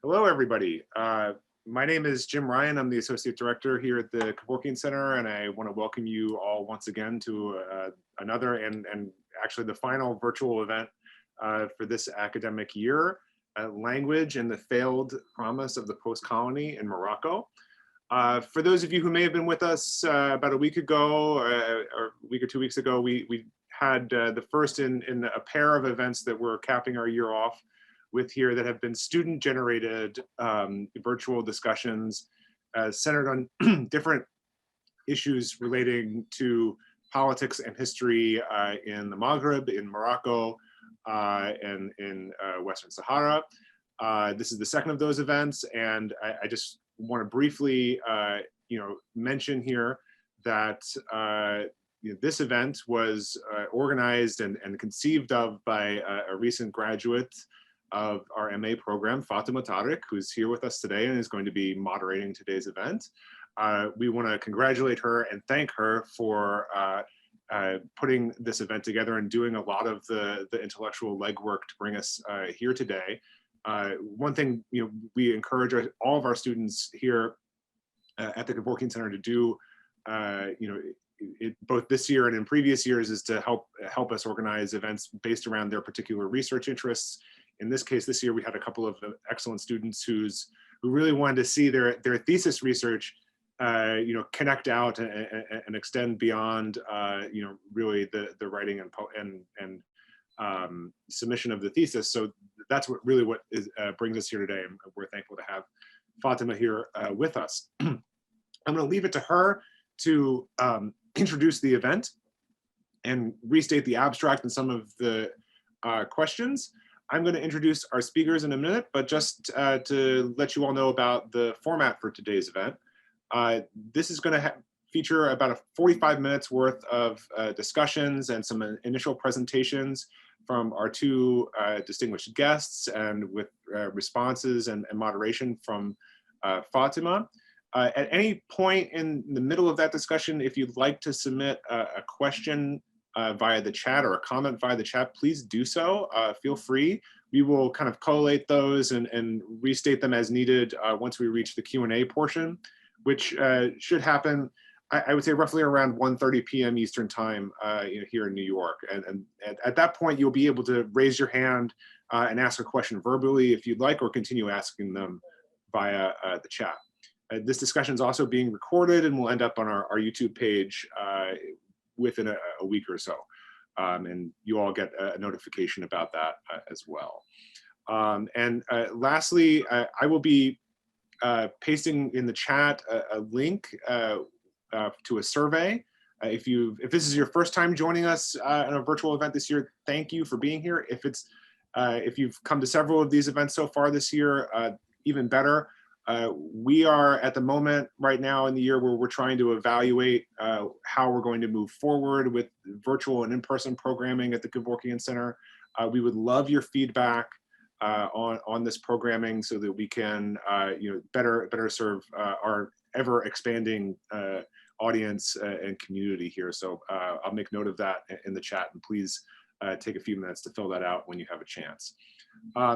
Hello, everybody. My name is Jim Ryan. I'm the Associate Director here at the Kevorkian Center, and I want to welcome you all once again to another and actually the final virtual event for this academic year, Language and the Failed Promise of the Postcolony in Morocco. For those of you who may have been with us about a week ago, or a week or 2 weeks ago, we had the first in a pair of events that we're capping our year off with here that have been student-generated virtual discussions centered on different issues relating to politics and history in the Maghreb, in Morocco, and in Western Sahara. This is the second of those events, and I just want to briefly mention here that this event was organized and conceived of by a recent graduate of our MA program, Fatima Tariq, who's here with us today and is going to be moderating today's event. We want to congratulate her and thank her for putting this event together and doing a lot of the intellectual legwork to bring us here today. One thing we encourage all of our students here at the Kevorkian Center to do, both this year and in previous years, is to help us organize events based around their particular research interests. In this case, this year we had a couple of excellent students who really wanted to see their thesis research, connect out and extend beyond, really the writing and submission of the thesis. So that's what brings us here today, and we're thankful to have Fatima here with us. I'm going to leave it to her to introduce the event and restate the abstract and some of the questions. I'm going to introduce our speakers in a minute, but just to let you all know about the format for today's event. This is going to feature about 45 minutes worth of discussions and some initial presentations from our two distinguished guests, and with responses and moderation from Fatima. At any point in the middle of that discussion, if you'd like to submit a question via the chat or a comment via the chat, please do so. Feel free. We will kind of collate those and restate them as needed once we reach the Q&A portion, which should happen, I would say, roughly around 1:30 p.m. Eastern time here in New York. And at that point, you'll be able to raise your hand and ask a question verbally if you'd like, or continue asking them via the chat. This discussion is also being recorded and will end up on our YouTube page within a week or so. And you all get a notification about that as well. Lastly, I will be pasting in the chat a link to a survey. If this is your first time joining us in a virtual event this year, thank you for being here. If you've come to several of these events so far this year, even better. We are at the moment right now in the year where we're trying to evaluate how we're going to move forward with virtual and in-person programming at the Kevorkian Center. We would love your feedback on this programming so that we can better serve our ever expanding audience and community here. So I'll make note of that in the chat, and please take a few minutes to fill that out when you have a chance.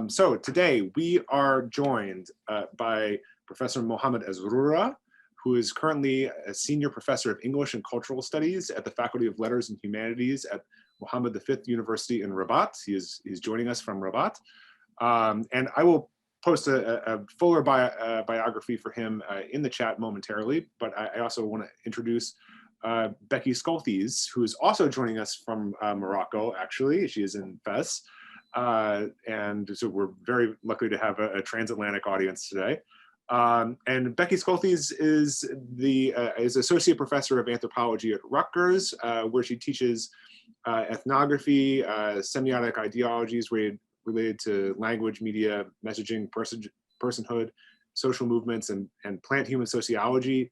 So today we are joined by Professor Mohamed Ezroura, who is currently a senior professor of English and Cultural Studies at the Faculty of Letters and Humanities at Mohammed V University in Rabat. He's joining us from Rabat. And I will post a fuller biography for him in the chat momentarily, but I also want to introduce Becky Schulthies, who is also joining us from Morocco, actually. She is in Fez. And so we're very lucky to have a transatlantic audience today. And Becky Schulthies is associate professor of anthropology at Rutgers, where she teaches ethnography, semiotic ideologies related to language, media, messaging, personhood, social movements, and plant-human sociality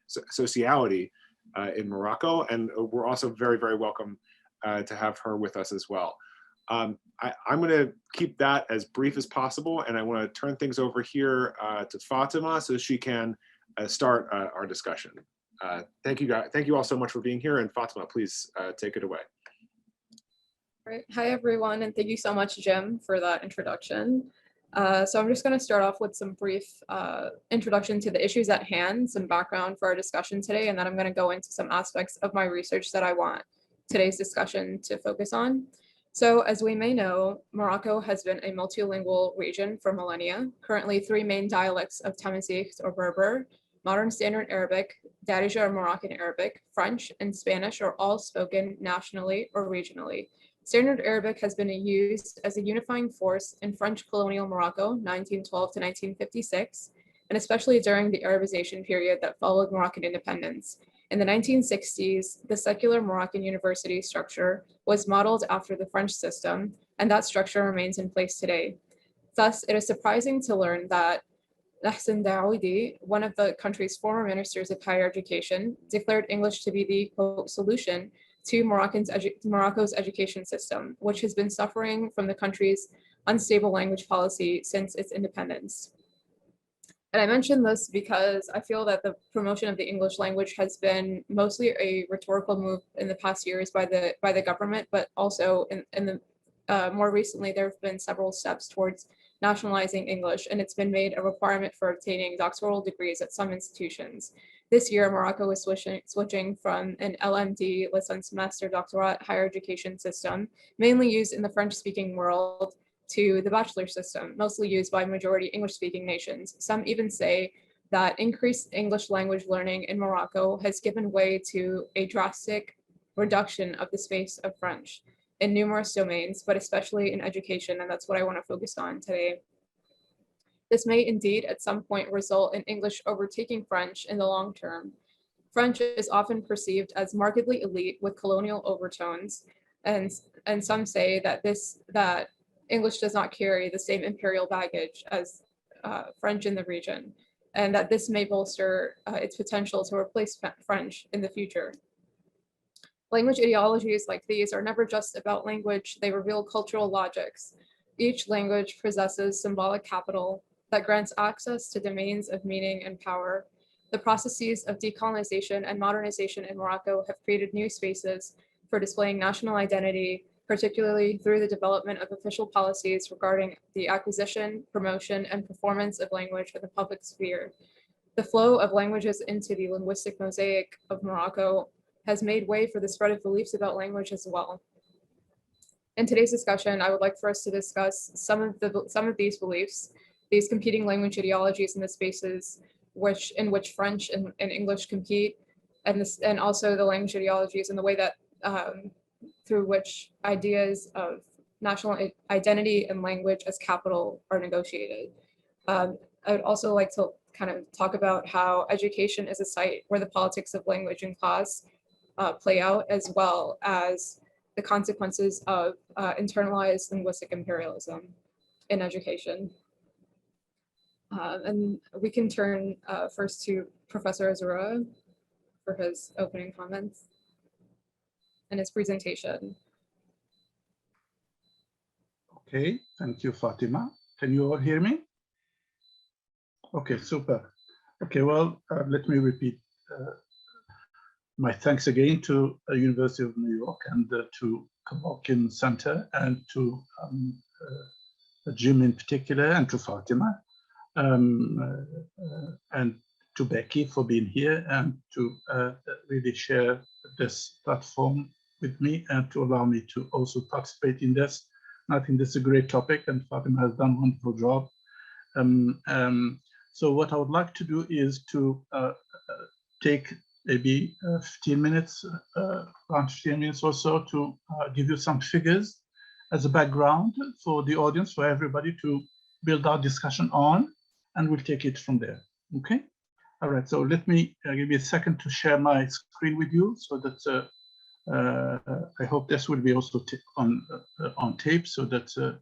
in Morocco. And we're also very, very welcome to have her with us as well. I'm going to keep that as brief as possible, and I want to turn things over here to Fatima so she can start our discussion. Thank you, guys. Thank you all so much for being here, and Fatima, please take it away. Right. Hi, everyone, and thank you so much, Jim, for that introduction. So I'm just going to start off with some brief introduction to the issues at hand, some background for our discussion today, and then I'm going to go into some aspects of my research that I want today's discussion to focus on. So as we may know, Morocco has been a multilingual region for millennia. Currently, 3 main dialects of Tamazight or Berber, Modern Standard Arabic, Darija or Moroccan Arabic, French, and Spanish are all spoken nationally or regionally. Standard Arabic has been used as a unifying force in French colonial Morocco, 1912 to 1956, and especially during the Arabization period that followed Moroccan independence. In the 1960s, the secular Moroccan university structure was modeled after the French system, and that structure remains in place today. Thus, it is surprising to learn that Hassan Daoudi, one of the country's former ministers of higher education, declared English to be the quote, solution to Morocco's education system, which has been suffering from the country's unstable language policy since its independence. And I mention this because I feel that the promotion of the English language has been mostly a rhetorical move in the past years by the government, but also in the more recently, there have been several steps towards nationalizing English, and it's been made a requirement for obtaining doctoral degrees at some institutions. This year, Morocco is switching from an LMD, Licence Master Doctorat higher education system, mainly used in the French-speaking world, to the bachelor system, mostly used by majority English-speaking nations. Some even say that increased English language learning in Morocco has given way to a drastic reduction of the space of French in numerous domains, but especially in education, and that's what I want to focus on today. This may indeed at some point result in English overtaking French in the long term. French is often perceived as markedly elite with colonial overtones, and some say that English does not carry the same imperial baggage as French in the region, and that this may bolster its potential to replace French in the future. Language ideologies like these are never just about language, they reveal cultural logics. Each language possesses symbolic capital that grants access to domains of meaning and power. The processes of decolonization and modernization in Morocco have created new spaces for displaying national identity, particularly through the development of official policies regarding the acquisition, promotion, and performance of language in the public sphere. The flow of languages into the linguistic mosaic of Morocco has made way for the spread of beliefs about language as well. In today's discussion, I would like for us to discuss some of these beliefs, these competing language ideologies in the spaces in which French and English compete, and also the language ideologies and the way that through which ideas of national identity and language as capital are negotiated. I would also like to kind of talk about how education is a site where the politics of language and class play out, as well as the consequences of internalized linguistic imperialism in education. And we can turn first to Professor Ezroura for his opening comments and his presentation. Okay, thank you, Fatima. Can you all hear me? Okay, super. Okay, well, let me repeat my thanks again to the University of New York and to Kevorkian Center and to Jim in particular and to Fatima and to Becky for being here and to really share this platform with me and to allow me to also participate in this. I think this is a great topic and Fatima has done a wonderful job. So what I would like to do is to take maybe 15 minutes, around 15 minutes or so to give you some figures as a background for the audience, for everybody to build our discussion on, and we'll take it from there, okay? All right, so let me give you a second to share my screen with you so that I hope this will be also on tape so that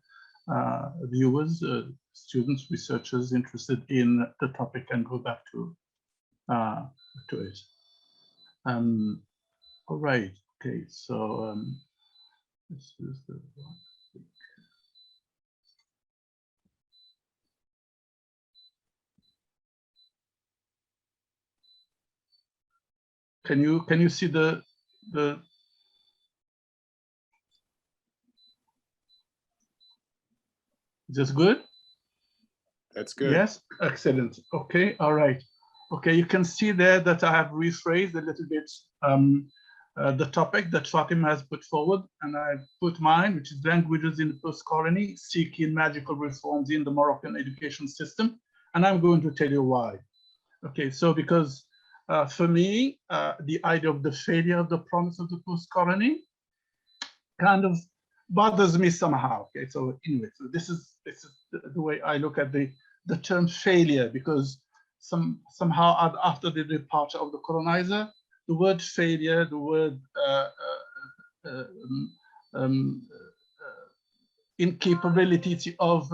viewers, students, researchers interested in the topic can go back to it. All right, okay, so this is the one. Can you see the is this good? That's good. Yes, excellent. Okay, all right. Okay, you can see there that I have rephrased a little bit the topic that Fatima has put forward, and I put mine, which is languages in the post-colony, seeking magical reforms in the Moroccan education system, and I'm going to tell you why. Okay, so because for me, the idea of the failure of the promise of the post-colony kind of bothers me somehow. Okay, so anyway, so this is the way I look at the term failure, because somehow after the departure of the colonizer, the word failure, the word incapability of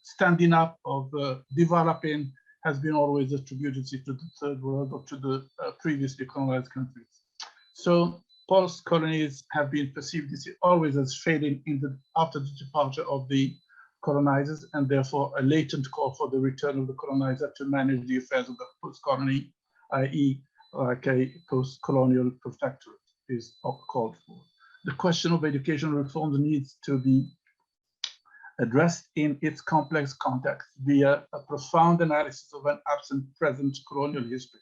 standing up, of developing, has been always attributed to the third world or to the previously colonized countries. So post-colonies have been perceived always as failing after the departure of the colonizers, and therefore a latent call for the return of the colonizer to manage the affairs of the post-colony, i.e. like a post-colonial protectorate is called for. The question of education reforms needs to be addressed in its complex context via a profound analysis of an absent present colonial history.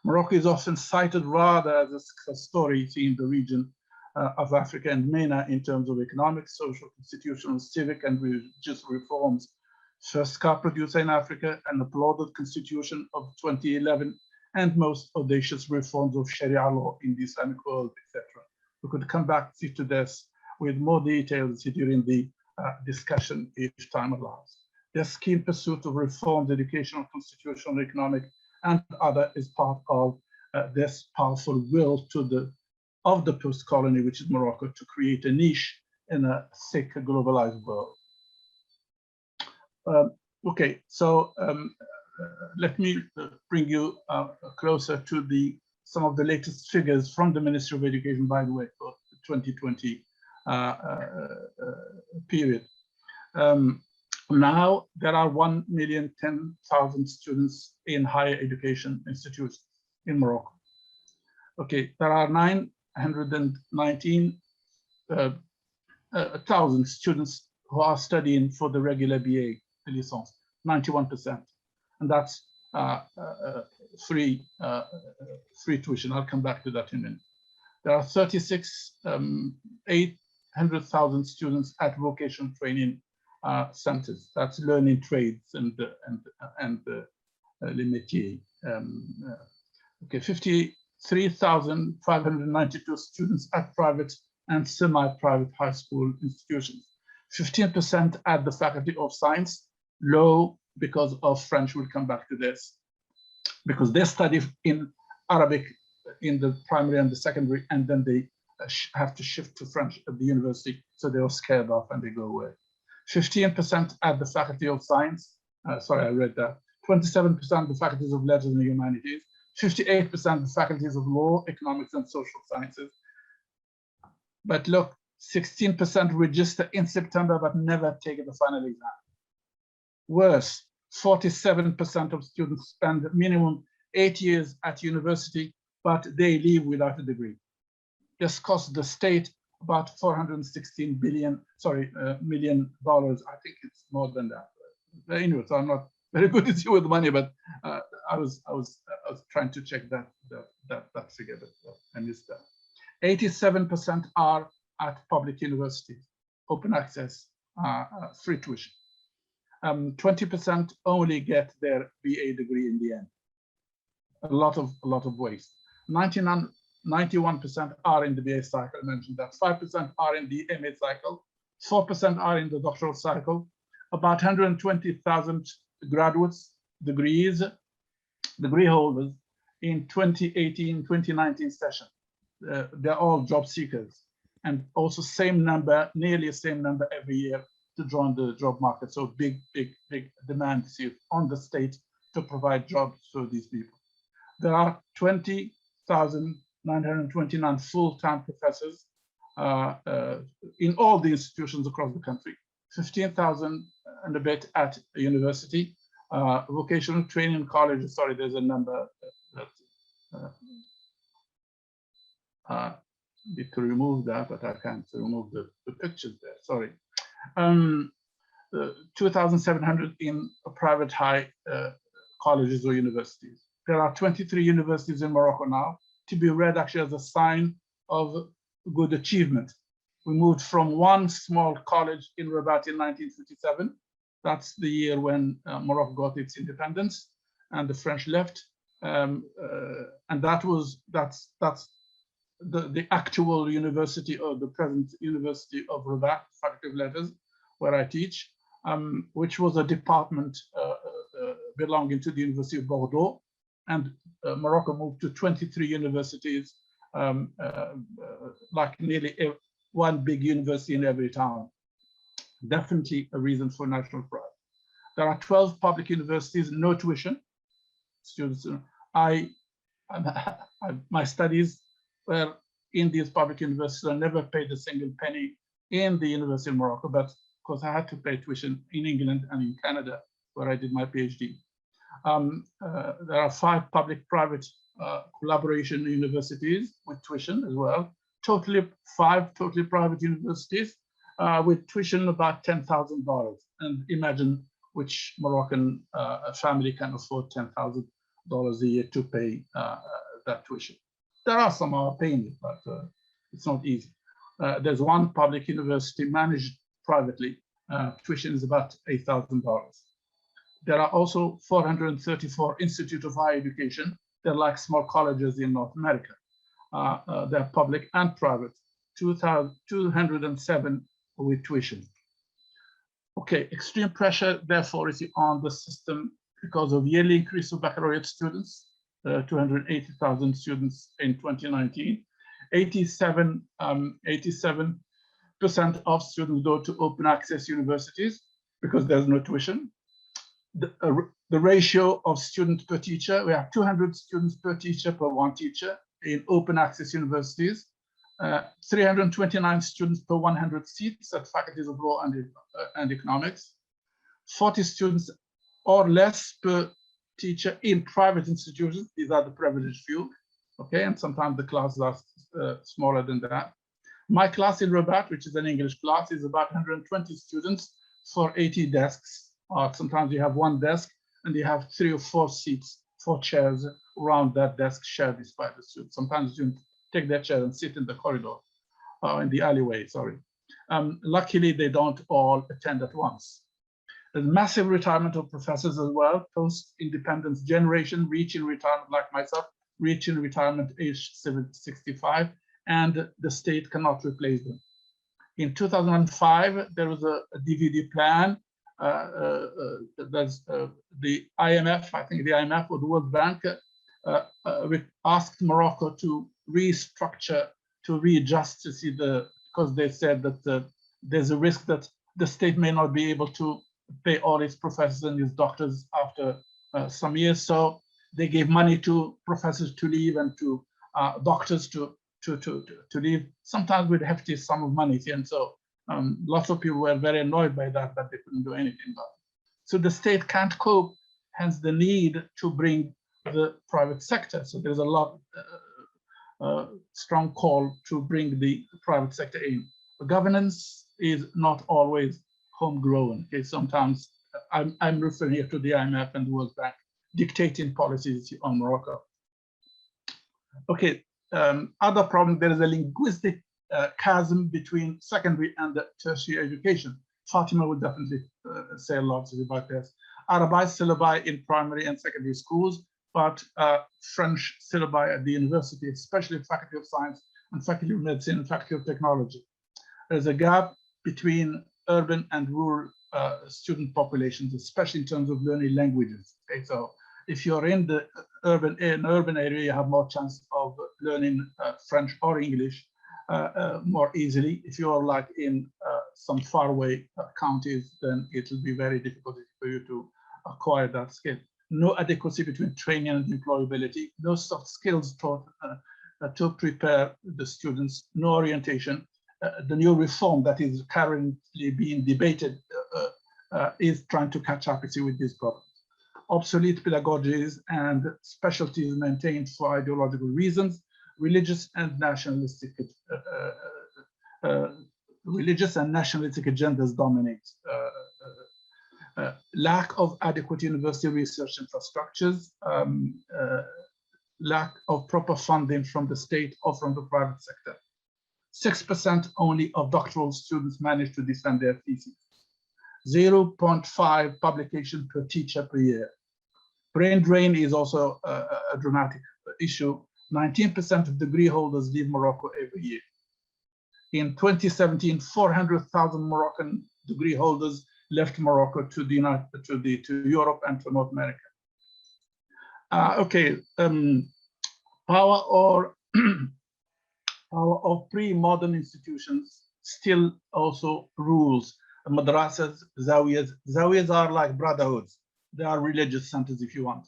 Morocco is often cited rather as a success story in the region of Africa and MENA in terms of economic, social, constitutional, civic, and religious reforms. First car producer in Africa, an applauded constitution of 2011, and most audacious reforms of Sharia law in the Islamic world, etc. We could come back to this with more details during the discussion if time allows. Their keen pursuit of reforms, educational, constitutional, economic, and other is part of this powerful will of the post-colony, which is Morocco, to create a niche in a sick, globalized world. Okay, so let me bring you closer to some of the latest figures from the Ministry of Education, by the way, for the 2020 period. Now there are 1,010,000 students in higher education institutions in Morocco. Okay, there are 919,000 students who are studying for the regular BA, the licence, 91%, and that's free tuition. I'll come back to that in a minute. There are 800,000 students at vocational training centers. That's learning trades and les métiers. Okay, 53,592 students at private and semi-private high school institutions. 15% at the Faculty of Science, low because of French. We'll come back to this, because they study in Arabic in the primary and the secondary, and then they have to shift to French at the university, so they are scared off and they go away. 15% at the Faculty of Science, sorry, I read that. 27% the Faculties of Letters and Humanities, 58% the Faculties of Law, Economics, and Social Sciences. But look, 16% register in September but never take the final exam. Worse, 47% of students spend minimum 8 years at university, but they leave without a degree. This costs the state about $416 million. I think it's more than that. Anyway, so I'm not very good at you with money, but I was trying to check that figure, but I missed that. 87% are at public universities, open access, free tuition. 20% only get their BA degree in the end. A lot of waste. 91% are in the BA cycle, I mentioned that. 5% are in the MA cycle. 4% are in the doctoral cycle. About 120,000 graduates, degree holders in 2018-2019 session. They're all job seekers, and also nearly the same number every year to join the job market. So big demand on the state to provide jobs for these people. There are 20,929 full-time professors in all the institutions across the country, 15,000 and a bit at a university, vocational training colleges. Sorry, there's a number need to remove that, but I can't remove the pictures there. Sorry. 2,700 in private high colleges or universities. There are 23 universities in Morocco now, to be read actually as a sign of good achievement. We moved from one small college in Rabat in 1957. That's the year when Morocco got its independence and the French left. And that's the actual university, or the present University of Rabat, Faculty of Letters, where I teach, which was a department belonging to the University of Bordeaux. And Morocco moved to 23 universities, like nearly one big university in every town. Definitely a reason for national pride. There are 12 public universities, no tuition. Students, my studies were in these public universities. I never paid a single penny in the University of Morocco, but of course I had to pay tuition in England and in Canada, where I did my PhD. There are 5 public-private collaboration universities with tuition as well. 5 totally private universities with tuition about $10,000. And imagine which Moroccan family can afford $10,000 a year to pay that tuition. There are some are paying it, but it's not easy. There's one public university managed privately. Tuition is about $8,000. There are also 434 institutes of higher education. They're like small colleges in North America. They're public and private, 207 with tuition. Okay, extreme pressure, therefore, is on the system because of yearly increase of baccalaureate students, 280,000 students in 2019. 87% of students go to open access universities because there's no tuition. The ratio of students per teacher, we have 200 students per teacher per one teacher in open access universities, 329 students per 100 seats at faculties of law and economics, 40 students or less per teacher in private institutions. These are the privileged few, okay, and sometimes the classes are smaller than that. My class in Rabat, which is an English class, is about 120 students for 80 desks. Sometimes you have one desk and you have 3 or 4 seats, 4 chairs around that desk shared by the students. Sometimes students take their chair and sit in the corridor, in the alleyway, sorry. Luckily, they don't all attend at once. There's massive retirement of professors as well. Post-independence generation reaching retirement, like myself, reaching retirement age 65, and the state cannot replace them. In 2005, there was a DVD plan. There's the IMF, I think the IMF or the World Bank, asked Morocco to restructure, to readjust to see because they said that there's a risk that the state may not be able to pay all its professors and its doctors after some years. So they gave money to professors to leave and to doctors to leave, sometimes with hefty sum of money. And so lots of people were very annoyed by that, but they couldn't do anything about it. So the state can't cope, hence the need to bring the private sector. So there's a lot strong call to bring the private sector in. The governance is not always homegrown. Okay, sometimes I'm referring here to the IMF and the World Bank dictating policies on Morocco. Okay, other problem, there is a linguistic chasm between secondary and tertiary education. Fatima would definitely say a lot about this. Arabic syllabi in primary and secondary schools, but French syllabi at the university, especially Faculty of Science and Faculty of Medicine and Faculty of Technology. There's a gap between urban and rural student populations, especially in terms of learning languages. Okay, so if you're in the urban area, you have more chance of learning French or English more easily. If you're like in some faraway counties, then it will be very difficult for you to acquire that skill. No adequacy between training and employability, no soft skills taught to prepare the students, no orientation. The new reform that is currently being debated is trying to catch up with these problems. Obsolete pedagogies and specialties maintained for ideological reasons, religious and nationalistic agendas dominate lack of adequate university research infrastructures, lack of proper funding from the state or from the private sector. 6% only of doctoral students manage to defend their thesis. 0.5 publication per teacher per year. Brain drain is also a dramatic issue. 19% of degree holders leave Morocco every year. In 2017, 400,000 Moroccan degree holders left Morocco to Europe and to North America. Power of pre-modern institutions still also rules. Madrasas, zawiyas. Zawiyas are like brotherhoods. They are religious centers, if you want.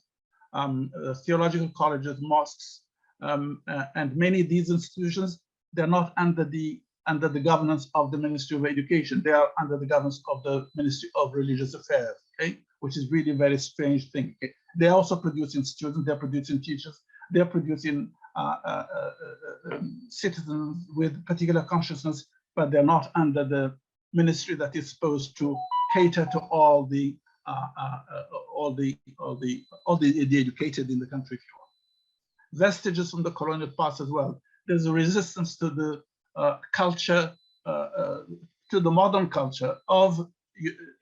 Theological colleges, mosques, and many of these institutions, they're not under the governance of the Ministry of Education. They are under the governance of the Ministry of Religious Affairs, okay? Which is really a very strange thing. Okay? They're also producing students, they're producing teachers, they're producing citizens with particular consciousness, but they're not under the ministry that is supposed to cater to all the educated in the country, if you want. Vestiges from the colonial past as well. There's a resistance to the culture, to the modern culture of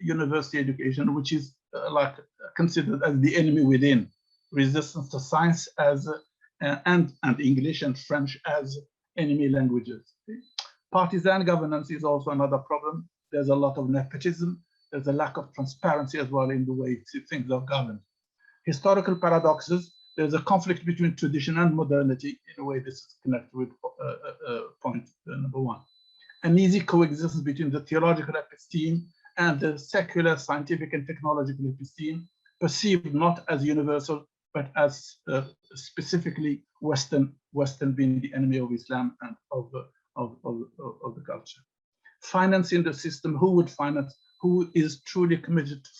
university education, which is like considered as the enemy within. Resistance to science as and English and French as enemy languages. Partisan governance is also another problem. There's a lot of nepotism. There's a lack of transparency as well in the way things are governed. Historical paradoxes. There's a conflict between tradition and modernity. In a way, this is connected with point number one. An easy coexistence between the theological episteme and the secular, scientific, and technological episteme, perceived not as universal, but as specifically Western being the enemy of Islam and of the culture. Financing the system, who would finance, who is truly committed to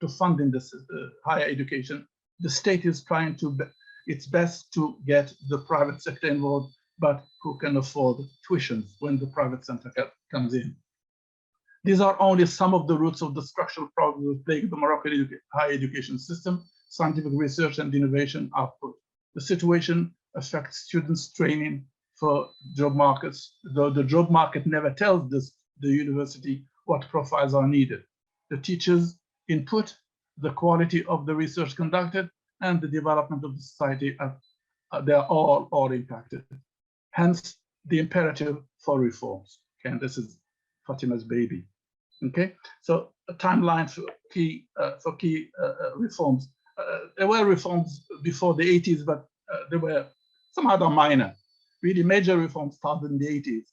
funding this higher education? The state is trying its best to get the private sector involved, but who can afford tuition when the private sector comes in? These are only some of the roots of the structural problems that plague the Moroccan higher education system, scientific research and innovation output. The situation affects students' training for job markets, though the job market never tells the university what profiles are needed. The teachers' input, the quality of the research conducted, and the development of the society, they are all impacted. Hence, the imperative for reforms. Okay, and this is Fatima's baby. Okay, so a timeline for key reforms. There were reforms before the 80s, but they were somehow minor. Really major reforms started in the 80s.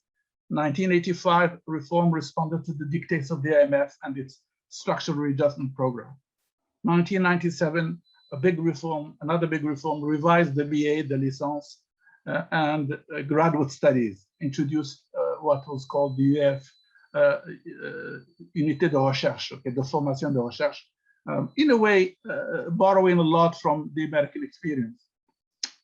1985, reform responded to the dictates of the IMF and its structural readjustment program. 1997, another big reform, revised the BA, the licence, and graduate studies, introduced what was called the UF, Unité de Recherche, okay, the formation de recherche, in a way, borrowing a lot from the American experience.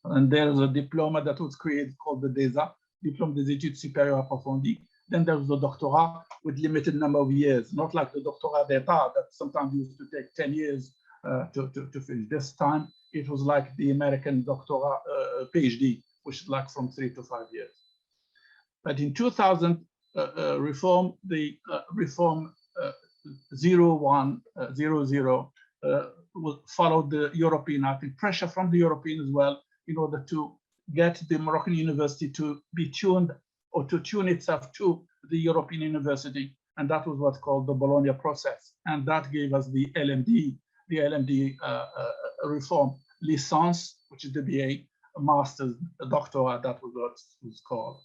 And there's a diploma that was created called the DESA, Diplôme des études supérieures approfondies. Then there was the doctorat with limited number of years, not like the doctorat d'état that sometimes used to take 10 years to finish. This time, it was like the American doctorat PhD, which is like from 3 to 5 years. But in 2000, reform 0100 followed the European, I think, pressure from the European as well, in order to get the Moroccan university to be tuned or to tune itself to the European university. And that was what's called the Bologna process. And that gave us the LMD reform, licence, which is the BA, a master's, a doctorate, that was what it was called.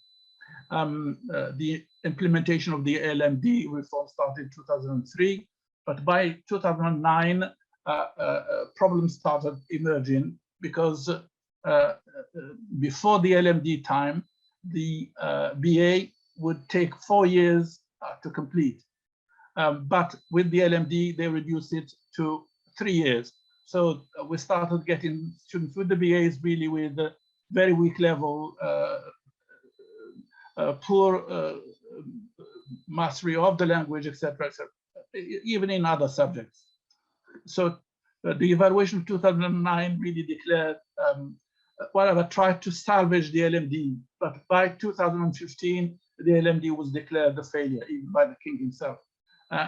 The implementation of the LMD reform started in 2003, but by 2009, problems started emerging because before the LMD time, the BA would take 4 years to complete. But with the LMD, they reduced it to 3 years. So we started getting students with the BAs really with a very weak level, poor mastery of the language, etc., even in other subjects. So the evaluation of 2009 really declared, whatever, tried to salvage the LMD, but by 2015, the LMD was declared a failure, even by the king himself.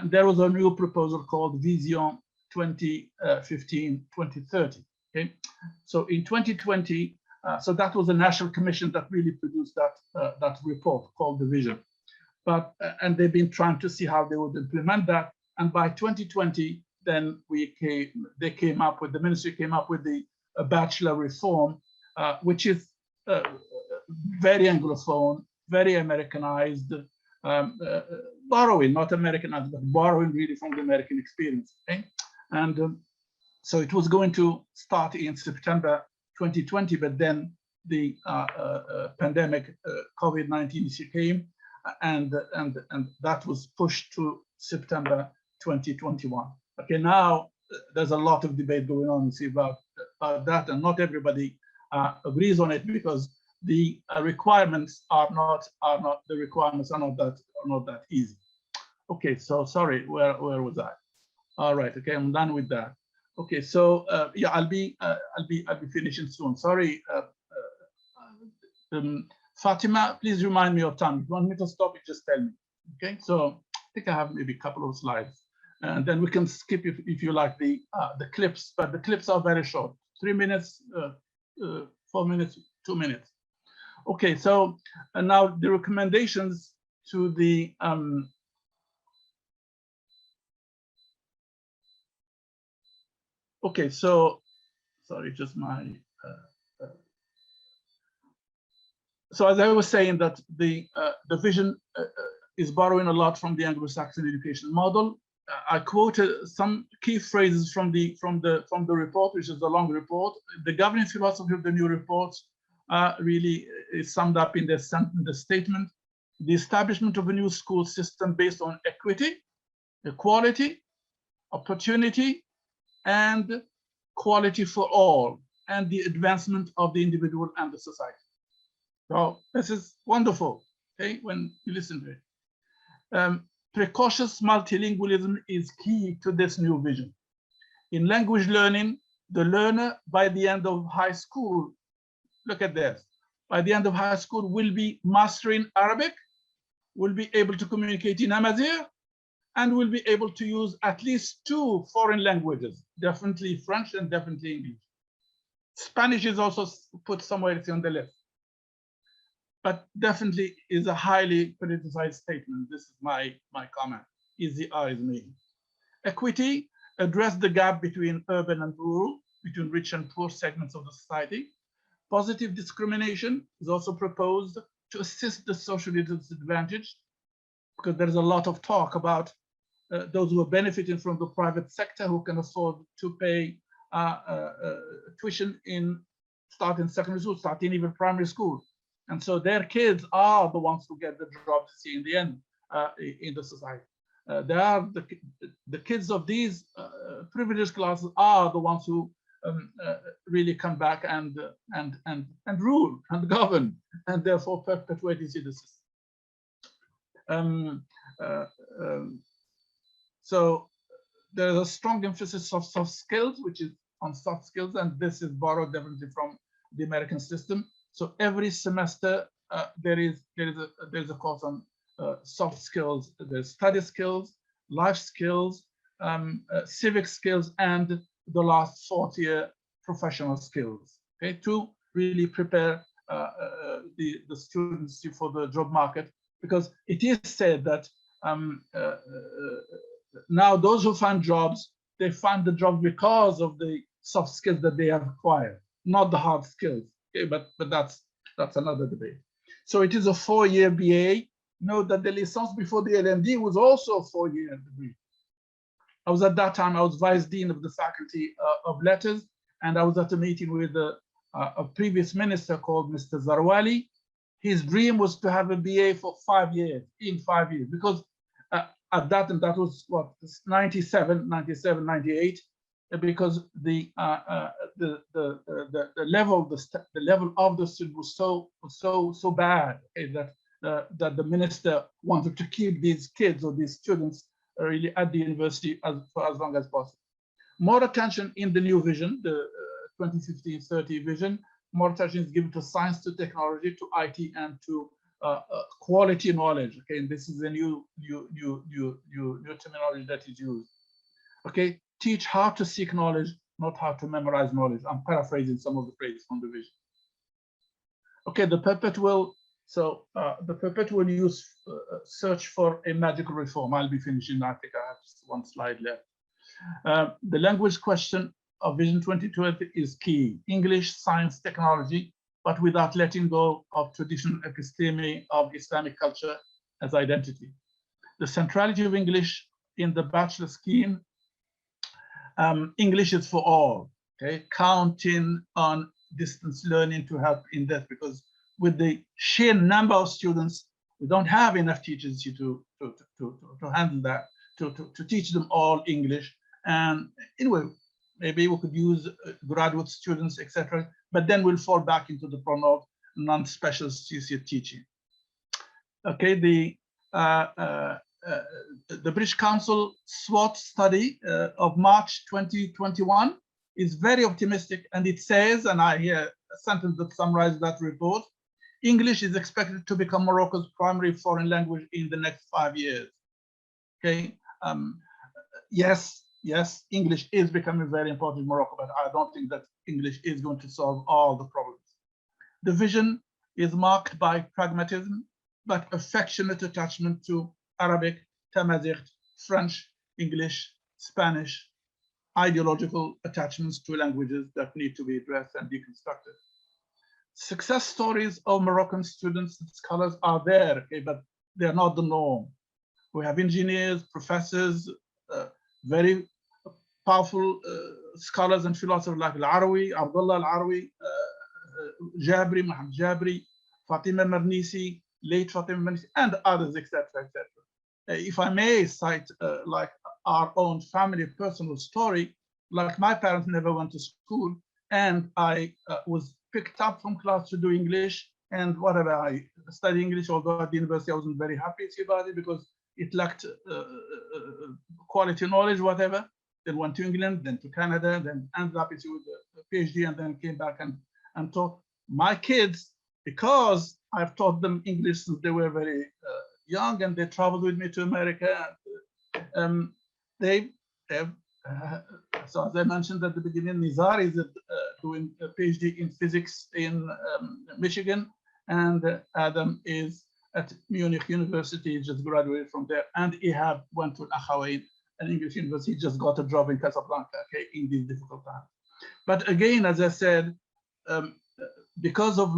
There was a new proposal called Vision 2015-2030. Okay, so in 2020, so that was a national commission that really produced that report called the Vision. But and they've been trying to see how they would implement that. And by 2020, then they came up with, the ministry came up with the bachelor reform, which is very Anglophone, very Americanized, borrowing, not Americanized, but borrowing really from the American experience. Okay? And so it was going to start in September 2020, but then the pandemic, COVID-19 issue came, and that was pushed to September 2021. Okay, now there's a lot of debate going on about that, and not everybody agrees on it, because the requirements are not that easy. Okay, so sorry, where was I? All right, okay, I'm done with that. Okay, so yeah, I'll be finishing soon. Sorry, Fatima, please remind me of time. If you want me to stop, you just tell me. Okay, so I think I have maybe a couple of slides, and then we can skip if you like the clips, but the clips are very short, 3 minutes, 4 minutes, 2 minutes. Okay, so now the recommendations to the okay, so sorry, just my so as I was saying, that the vision is borrowing a lot from the Anglo-Saxon education model. I quoted some key phrases from the report, which is a long report. The governing philosophy of the new report really is summed up in the statement: the establishment of a new school system based on equity, equality, opportunity, and quality for all, and the advancement of the individual and the society. So this is wonderful, okay, when you listen to it. Precocious multilingualism is key to this new vision. In language learning, the learner by the end of high school, look at this, by the end of high school will be mastering Arabic, will be able to communicate in Amazigh, and will be able to use at least 2 foreign languages, definitely French and definitely English. Spanish is also put somewhere on the list, but definitely is a highly politicized statement. This is my comment. Easy is me. Equity, address the gap between urban and rural, between rich and poor segments of the society. Positive discrimination is also proposed to assist the socially disadvantaged, because there's a lot of talk about those who are benefiting from the private sector, who can afford to pay tuition starting secondary school, starting even primary school. And so their kids are the ones who get the jobs in the end in the society. They are the kids of these privileged classes are the ones who really come back and rule and govern, and therefore perpetuate the system. So there's a strong emphasis of soft skills, which is on soft skills, and this is borrowed definitely from the American system. So every semester there is a course on soft skills. There's study skills, life skills, civic skills, and the last 4th year professional skills. Okay, to really prepare the students for the job market, because it is said that now those who find jobs, they find the job because of the soft skills that they have acquired, not the hard skills. Okay, but that's another debate. So it is a 4-year BA. Note that the licence before the LMD was also a 4-year degree. I was at that time, I was vice dean of the faculty of letters, and I was at a meeting with a previous minister called Mr. Zarwali. His dream was to have a BA for 5 years, in 5 years, because at that, and that was what, 97, 98, because the level of the student was so bad, that the minister wanted to keep these kids or these students really at the university for as long as possible. More attention in the new vision, the 2015-30 vision, more attention is given to science, to technology, to IT, and to quality knowledge. Okay, and this is a new terminology that is used. Okay, teach how to seek knowledge, not how to memorize knowledge. I'm paraphrasing some of the phrases from the vision. Okay, the puppet will use search for a magical reform. I'll be finishing. I think I have just one slide left. The language question of Vision 2020 is key. English, science, technology, but without letting go of traditional episteme of Islamic culture as identity. The centrality of English in the bachelor scheme, English is for all, okay? Counting on distance learning to help in that, because with the sheer number of students, we don't have enough teachers here to handle that, to teach them all English. And anyway, maybe we could use graduate students, etc. But then we'll fall back into the problem of non-specialist teaching. Okay, the British Council SWOT study of March 2021 is very optimistic, and it says, and I hear a sentence that summarizes that report: English is expected to become Morocco's primary foreign language in the next 5 years. Okay, yes, English is becoming very important in Morocco, but I don't think that English is going to solve all the problems. The vision is marked by pragmatism, but affectionate attachment to Arabic, Tamazight, French, English, Spanish, ideological attachments to languages that need to be addressed and deconstructed. Success stories of Moroccan students and scholars are there, okay, but they're not the norm. We have engineers, professors, very powerful scholars and philosophers like Al-Arawi, Abdullah Al-Arawi, Jabri, Mohamed Jabri, Fatima Marnisi, late Fatima Marnisi, and others, etc., etc. If I may cite like our own family personal story, like my parents never went to school, and I was picked up from class to do English, and whatever, I studied English, although at the university I wasn't very happy about it because it lacked quality knowledge, whatever. Then went to England, then to Canada, then ended up with a PhD, and then came back and taught my kids, because I've taught them English since they were very young, and they traveled with me to America. So as I mentioned at the beginning, Nizar is doing a PhD in physics in Michigan, and Adam is at Munich University, just graduated from there, and Ihab went to Akhawain, an English university, just got a job in Casablanca, okay, in these difficult times. But again, as I said, because of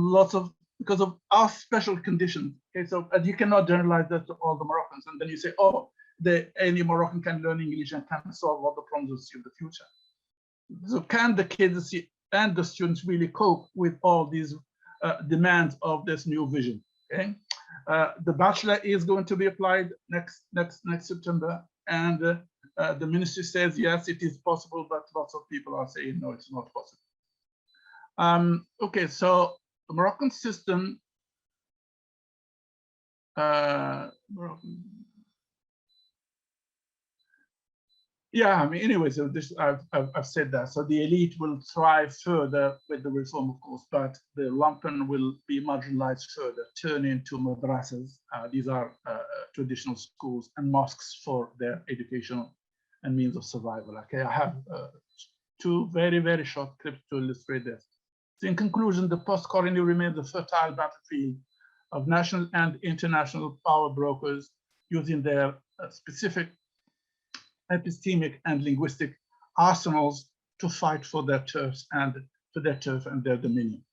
our special conditions, okay, so you cannot generalize that to all the Moroccans, and then you say, oh, any Moroccan can learn English and can solve all the problems in the future. So can the kids and the students really cope with all these demands of this new vision? Okay, the bachelor is going to be applied next September, and the ministry says yes, it is possible, but lots of people are saying no, it's not possible. Okay, so the Moroccan system. Yeah, I mean, anyway, so this I've said that. So the elite will thrive further with the reform, of course, but the lumpen will be marginalized further, turn into madrasas. These are traditional schools and mosques for their educational and means of survival. Okay, I have two very, very short clips to illustrate this. So in conclusion, the post-colony remains a fertile battlefield of national and international power brokers using their specific epistemic and linguistic arsenals to fight for their turfs and their dominion.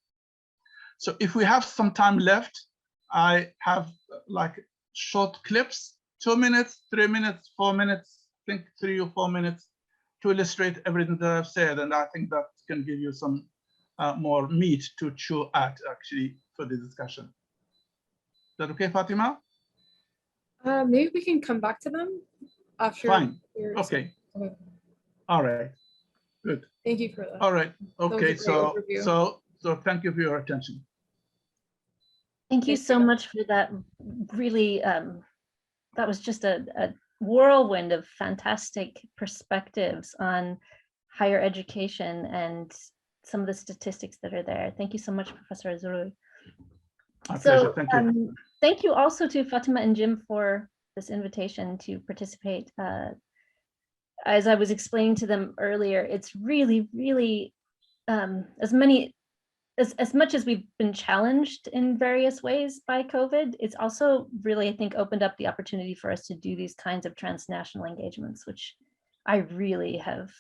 So if we have some time left, I have like short clips, 2 minutes, 3 minutes, 4 minutes, I think 3 or 4 minutes to illustrate everything that I've said. And I think that can give you some more meat to chew at actually for the discussion. Is that okay, Fatima? Maybe we can come back to them after. Fine. Okay. All right. Good. Thank you for that. All right. Okay. So thank you for your attention. Thank you so much for that. Really, that was just a whirlwind of fantastic perspectives on higher education and some of the statistics that are there. Thank you so much, Professor Ezroura. My pleasure, thank you. Thank you also to Fatima and Jim for this invitation to participate. As I was explaining to them earlier, it's really, really, as much as we've been challenged in various ways by COVID, it's also really, I think, opened up the opportunity for us to do these kinds of transnational engagements, which I really have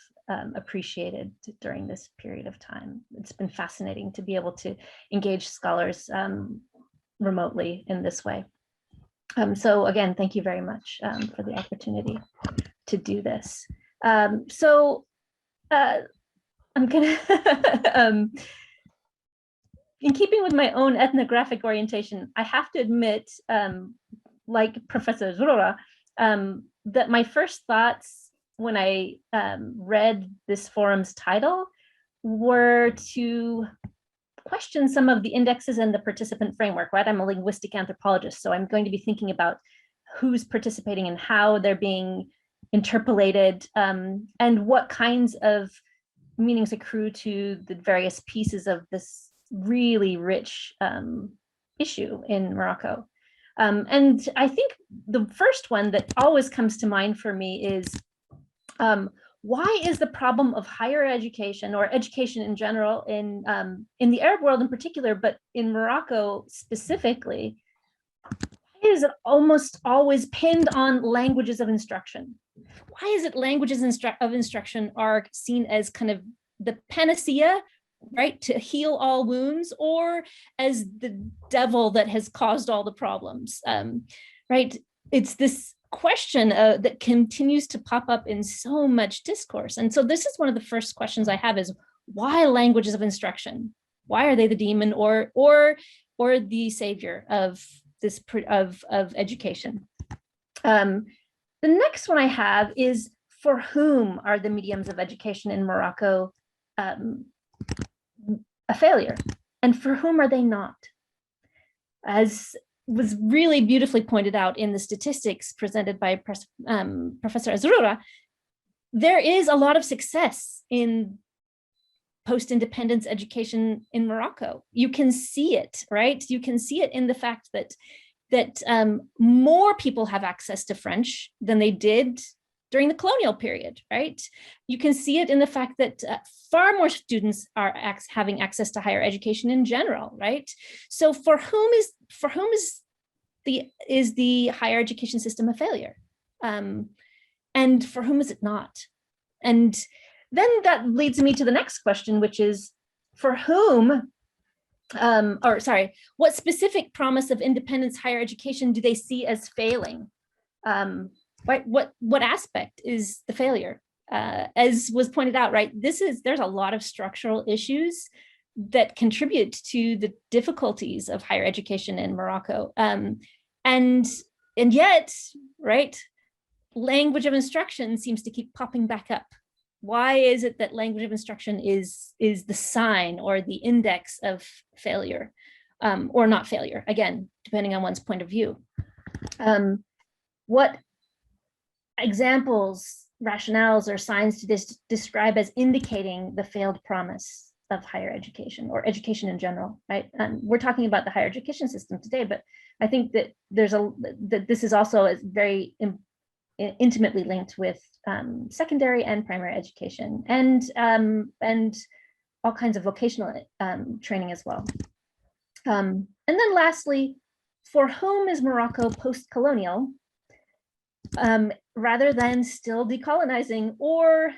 appreciated during this period of time. It's been fascinating to be able to engage scholars remotely in this way. So again, thank you very much for the opportunity to do this. I'm gonna, in keeping with my own ethnographic orientation, I have to admit, like Professor Ezroura, that my first thoughts when I read this forum's title were to question some of the indexes and the participant framework, right? I'm a linguistic anthropologist, so I'm going to be thinking about who's participating and how they're being interpolated, and what kinds of meanings accrue to the various pieces of this really rich issue in Morocco. And I think the first one that always comes to mind for me is, why is the problem of higher education or education in general in the Arab world in particular, but in Morocco specifically, why is it almost always pinned on languages of instruction? Why is it languages of instruction are seen as kind of the panacea, right, to heal all wounds, or as the devil that has caused all the problems, right? It's this question that continues to pop up in so much discourse. And so this is one of the first questions I have is, why languages of instruction? Why are they the demon or the savior of this of education? The next one I have is, for whom are the mediums of education in Morocco a failure, and for whom are they not? As was really beautifully pointed out in the statistics presented by Professor Ezroura, there is a lot of success in post-independence education in Morocco. You can see it, right? You can see it in the fact that more people have access to French than they did during the colonial period, right? You can see it in the fact that far more students are having access to higher education in general, right? So for whom is the higher education system a failure? And for whom is it not? And then that leads me to the next question, which is, for whom, what specific promise of independence higher education do they see as failing? Right, what aspect is the failure? As was pointed out, right, there's a lot of structural issues that contribute to the difficulties of higher education in Morocco. And yet, right, language of instruction seems to keep popping back up. Why is it that language of instruction is the sign or the index of failure, or not failure, again, depending on one's point of view? What examples, rationales, or signs to describe as indicating the failed promise of higher education or education in general, right? We're talking about the higher education system today, but I think that that this is also very intimately linked with secondary and primary education, and all kinds of vocational training as well. And then lastly, for whom is Morocco post-colonial, rather than still decolonizing or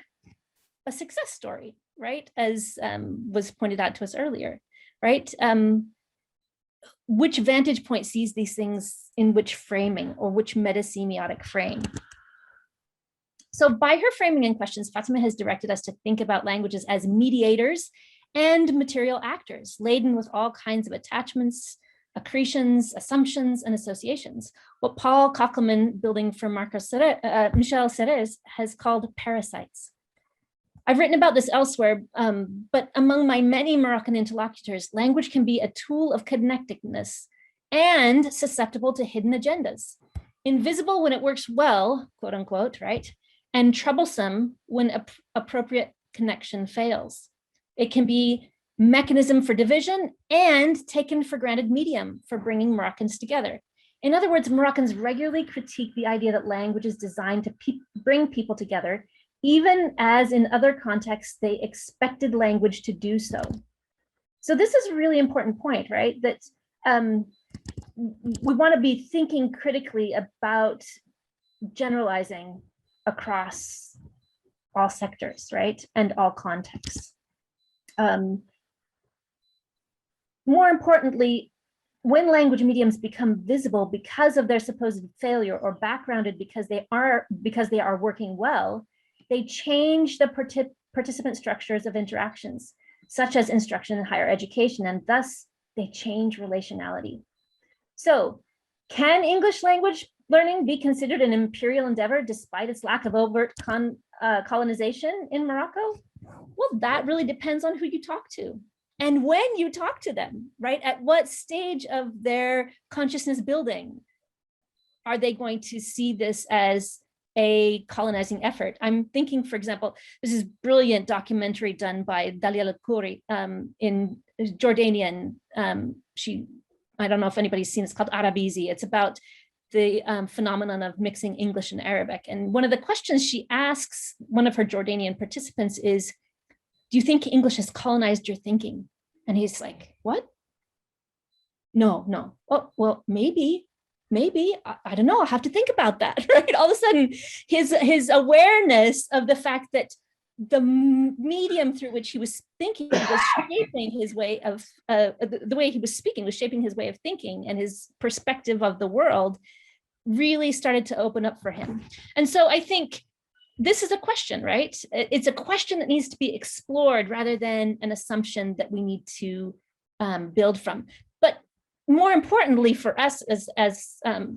a success story, right? As was pointed out to us earlier, right? Which vantage point sees these things in which framing or which metasemiotic frame? So by her framing and questions, Fatima has directed us to think about languages as mediators and material actors, laden with all kinds of attachments, accretions, assumptions, and associations. What Paul Kockelman, building for Michel Serres, has called parasites. I've written about this elsewhere, but among my many Moroccan interlocutors, language can be a tool of connectedness and susceptible to hidden agendas. Invisible when it works well, quote unquote, right? And troublesome when appropriate connection fails. It can be mechanism for division and taken for granted medium for bringing Moroccans together. In other words, Moroccans regularly critique the idea that language is designed to bring people together, even as in other contexts, they expected language to do so. So this is a really important point, right? That we want to be thinking critically about generalizing across all sectors, right? And all contexts. More importantly, when language mediums become visible because of their supposed failure or backgrounded because they are working well, they change the participant structures of interactions, such as instruction in higher education, and thus they change relationality. So, can English language learning be considered an imperial endeavor despite its lack of overt colonization in Morocco? Well, that really depends on who you talk to. And when you talk to them, right? At what stage of their consciousness building are they going to see this as a colonizing effort? I'm thinking, for example, this is brilliant documentary done by Dalia Lakouri in Jordanian. I don't know if anybody's seen it. It's called Arabizi. It's about the phenomenon of mixing English and Arabic. And one of the questions she asks one of her Jordanian participants is, do you think English has colonized your thinking? And he's like, what? No. Oh, well, maybe, I don't know. I'll have to think about that, right? All of a sudden, his awareness of the fact that the medium through which he was thinking was shaping his way of, the way he was speaking was shaping his way of thinking, and his perspective of the world really started to open up for him. And so I think this is a question, right? It's a question that needs to be explored rather than an assumption that we need to build from. But more importantly for us,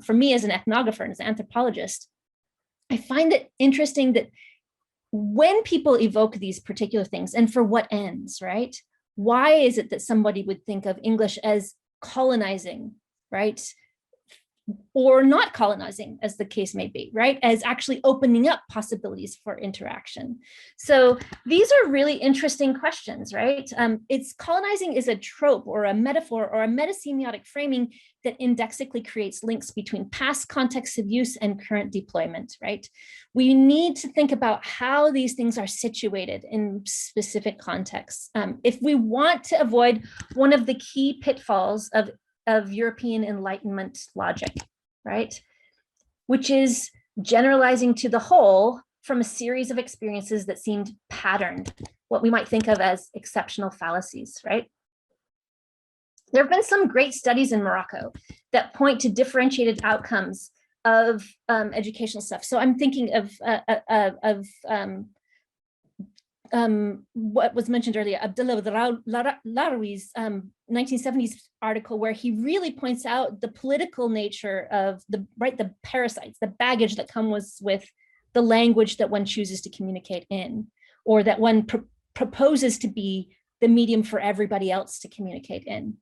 for me as an ethnographer and as an anthropologist, I find it interesting that when people evoke these particular things, and for what ends, right? Why is it that somebody would think of English as colonizing, right? Or not colonizing, as the case may be, right? As actually opening up possibilities for interaction. So these are really interesting questions, right? It's colonizing is a trope or a metaphor or a metasemiotic framing that indexically creates links between past contexts of use and current deployment, right? We need to think about how these things are situated in specific contexts. If we want to avoid one of the key pitfalls of European Enlightenment logic, right? Which is generalizing to the whole from a series of experiences that seemed patterned, what we might think of as exceptional fallacies, right? There have been some great studies in Morocco that point to differentiated outcomes of educational stuff. So I'm thinking of what was mentioned earlier, Abdullah Larawi's 1970s article, where he really points out the political nature of the parasites, the baggage that comes with the language that one chooses to communicate in, or that one proposes to be the medium for everybody else to communicate in.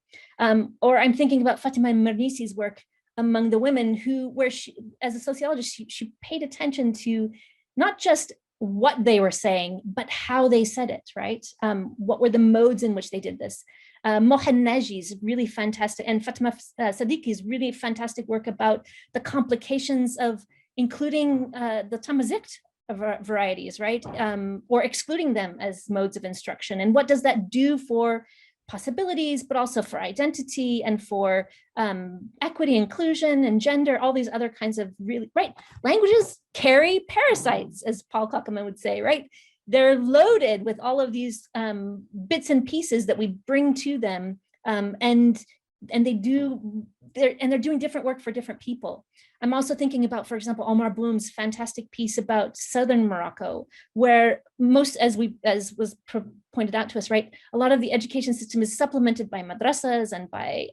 Or I'm thinking about Fatima Tariq's work among the women where she, as a sociologist, she paid attention to not just what they were saying, but how they said it, right? What were the modes in which they did this? Mohamed Ezrouра's really fantastic, and Fatima Tariq's really fantastic work about the complications of including the Tamazight varieties, right? Or excluding them as modes of instruction. And what does that do for possibilities, but also for identity and for equity, inclusion, and gender, all these other kinds of really, right? Languages carry parasites, as Paul Kuckelman would say, right? They're loaded with all of these bits and pieces that we bring to them, and they're doing different work for different people. I'm also thinking about, for example, Omar Bloom's fantastic piece about Southern Morocco, where most, as was pointed out to us, right, a lot of the education system is supplemented by madrasas and by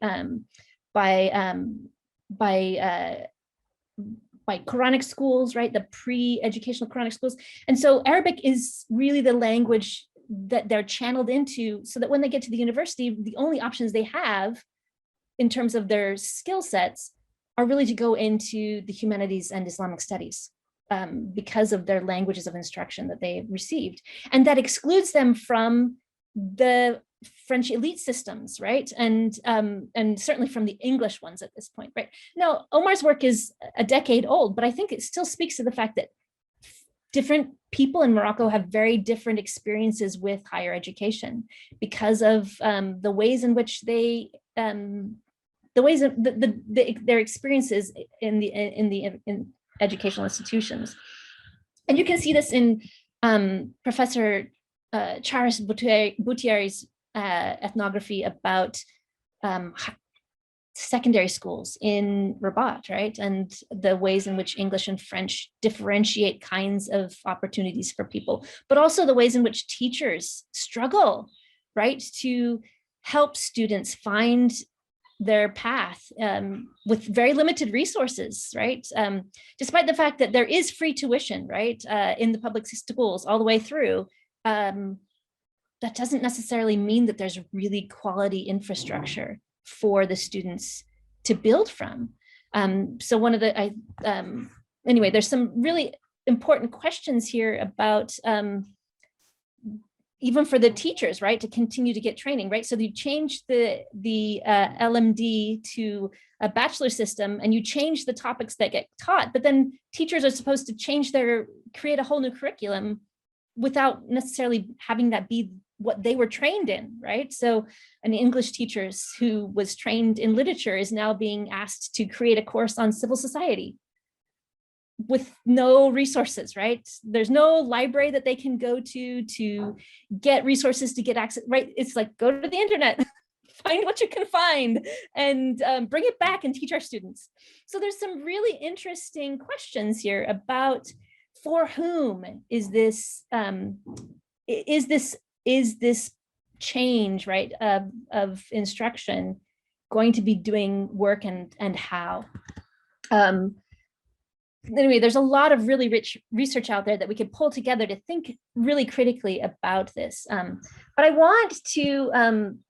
Quranic schools, right, the pre-educational Quranic schools. And so Arabic is really the language that they're channeled into, so that when they get to the university, the only options they have in terms of their skill sets are really to go into the humanities and Islamic studies. because of their languages of instruction that they received. And that excludes them from the French elite systems, right? And certainly from the English ones at this point, right? Now, Omar's work is a decade old, but I think it still speaks to the fact that different people in Morocco have very different experiences with higher education because of the ways in which they, their experiences in educational institutions. And you can see this in Professor Charis Boutieri's ethnography about secondary schools in Rabat, right? And the ways in which English and French differentiate kinds of opportunities for people, but also the ways in which teachers struggle, right? To help students find their path with very limited resources, right? Despite the fact that there is free tuition, right? In the public schools all the way through, that doesn't necessarily mean that there's really quality infrastructure for the students to build from. So one of the, anyway, there's some really important questions here about even for the teachers, right, to continue to get training, right? So you change the LMD to a bachelor system and you change the topics that get taught, but then teachers are supposed to create a whole new curriculum without necessarily having that be what they were trained in, right? So an English teacher who was trained in literature is now being asked to create a course on civil society with no resources, right? There's no library that they can go to get resources to get access, right? It's like, go to the internet, find what you can find and bring it back and teach our students. So there's some really interesting questions here about for whom is this change, right, of instruction going to be doing work and how? Anyway, there's a lot of really rich research out there that we could pull together to think really critically about this. But I want to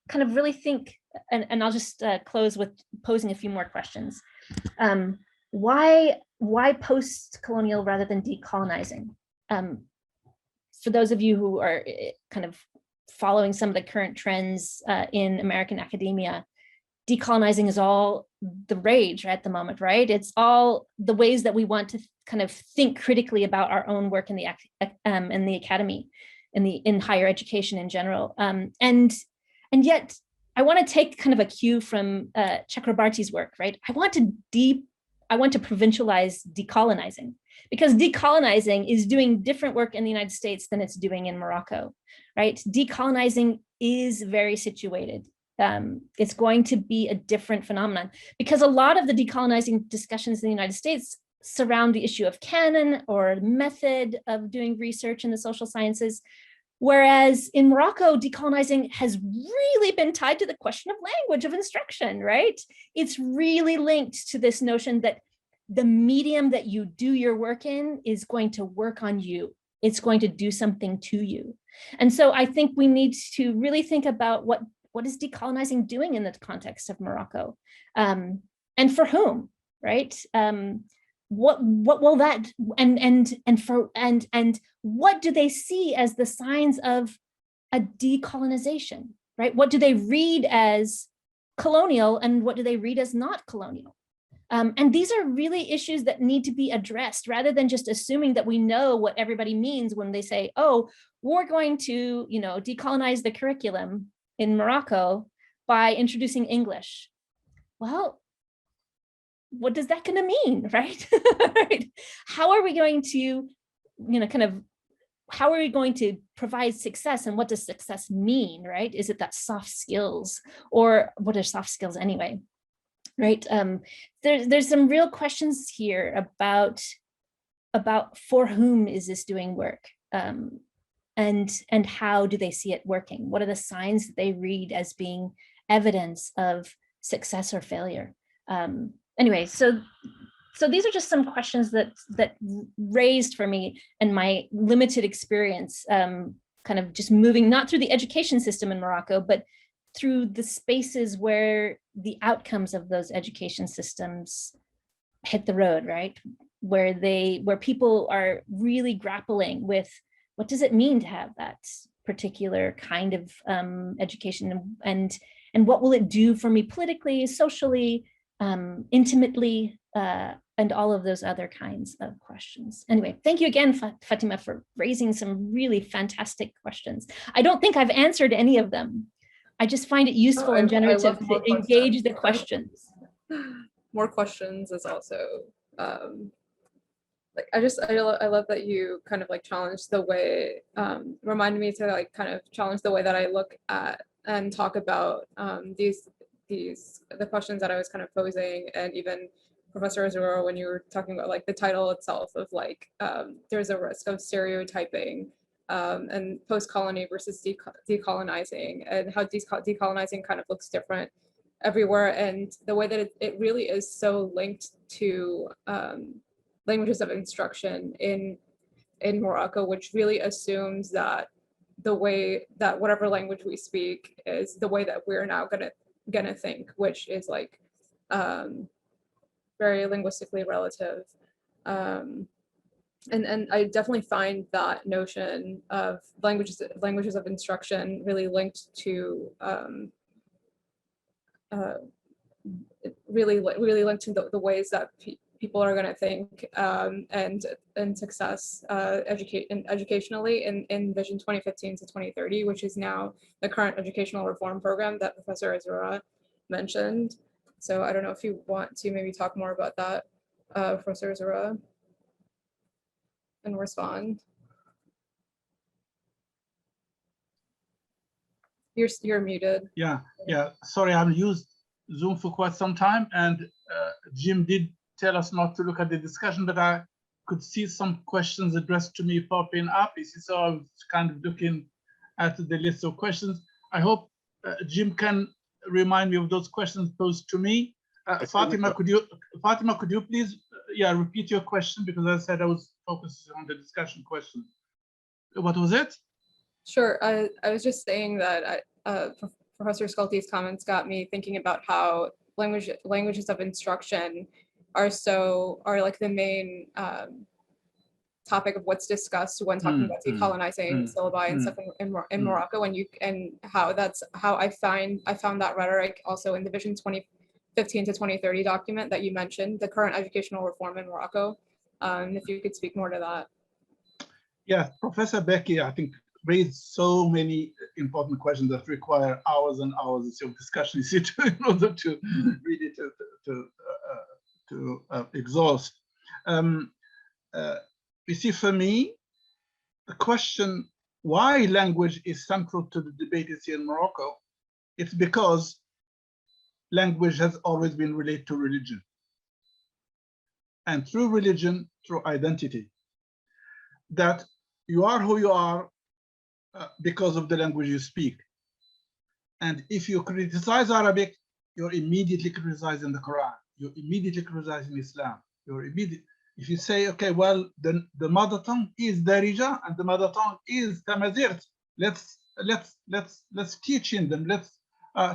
kind of really think, and I'll just close with posing a few more questions. Why post-colonial rather than decolonizing? For those of you who are kind of following some of the current trends in American academia, decolonizing is all the rage at the moment, right? It's all the ways that we want to kind of think critically about our own work in the academy, in higher education in general. And yet I want to take kind of a cue from Chakrabarty's work, right? I want to provincialize decolonizing, because decolonizing is doing different work in the United States than it's doing in Morocco, right? Decolonizing is very situated. It's going to be a different phenomenon because a lot of the decolonizing discussions in the United States surround the issue of canon or method of doing research in the social sciences. Whereas in Morocco, decolonizing has really been tied to the question of language of instruction, right? It's really linked to this notion that the medium that you do your work in is going to work on you. It's going to do something to you. And so I think we need to really think about what is decolonizing doing in the context of Morocco, and for whom, right? What will that and what do they see as the signs of a decolonization, right? What do they read as colonial and what do they read as not colonial? And these are really issues that need to be addressed rather than just assuming that we know what everybody means when they say, oh, we're going to, decolonize the curriculum in Morocco by introducing English. Well, what is that going to mean, right? Right? How are we going to, how are we going to provide success, and what does success mean, right? Is it that soft skills, or what are soft skills anyway, right? There's some real questions here about for whom is this doing work, and how do they see it working? What are the signs that they read as being evidence of success or failure? Anyway, so these are just some questions that raised for me and my limited experience, kind of just moving not through the education system in Morocco, but through the spaces where the outcomes of those education systems hit the road, right? where people are really grappling with what does it mean to have that particular kind of education, and what will it do for me politically, socially, intimately, and all of those other kinds of questions. Anyway, thank you again, Fatima, for raising some really fantastic questions. I don't think I've answered any of them. I just find it useful and generative to engage the questions. More questions is also, like, I love that you kind of like challenge the way, reminded me to like kind of challenge the way that I look at and talk about the questions that I was kind of posing, and even Professor Ezroura, when you were talking about like the title itself of like, there's a risk of stereotyping, and post-colony versus decolonizing, and how decolonizing kind of looks different everywhere, and the way that it really is so linked to languages of instruction in Morocco, which really assumes that the way that whatever language we speak is the way that we're now gonna think, which is like very linguistically relative. And I definitely find that notion of languages of instruction really linked to really linked to the ways that people are going to think and success educationally in Vision 2015 to 2030, which is now the current educational reform program that Professor Ezroura mentioned. So I don't know if you want to maybe talk more about that, Professor Ezroura, and respond. You're muted. Yeah. Sorry, I've used Zoom for quite some time, and Jim did tell us not to look at the discussion, but I could see some questions addressed to me popping up. So I was kind of looking at the list of questions. I hope Jim can remind me of those questions posed to me. Fatima, could you please repeat your question, because I said I was focused on the discussion question. What was it? Sure. I was just saying that Professor Schulthies' comments got me thinking about how languages of instruction are like the main topic of what's discussed when talking about decolonizing syllabi and stuff in Morocco, and how I found that rhetoric also in the Vision 2015 to 2030 document that you mentioned, the current educational reform in Morocco. If you could speak more to that. Yeah, Professor Becky, I think, raised so many important questions that require hours and hours of discussion in order to really to exhaust. You see, for me, the question why language is central to the debate is here in Morocco, it's because language has always been related to religion. And through religion, through identity, that you are who you are because of the language you speak. And if you criticize Arabic, you're immediately criticizing the Quran. You're immediately criticizing Islam. If you say, okay, well, the mother tongue is Darija and the mother tongue is Tamazight, let's teach in them, let's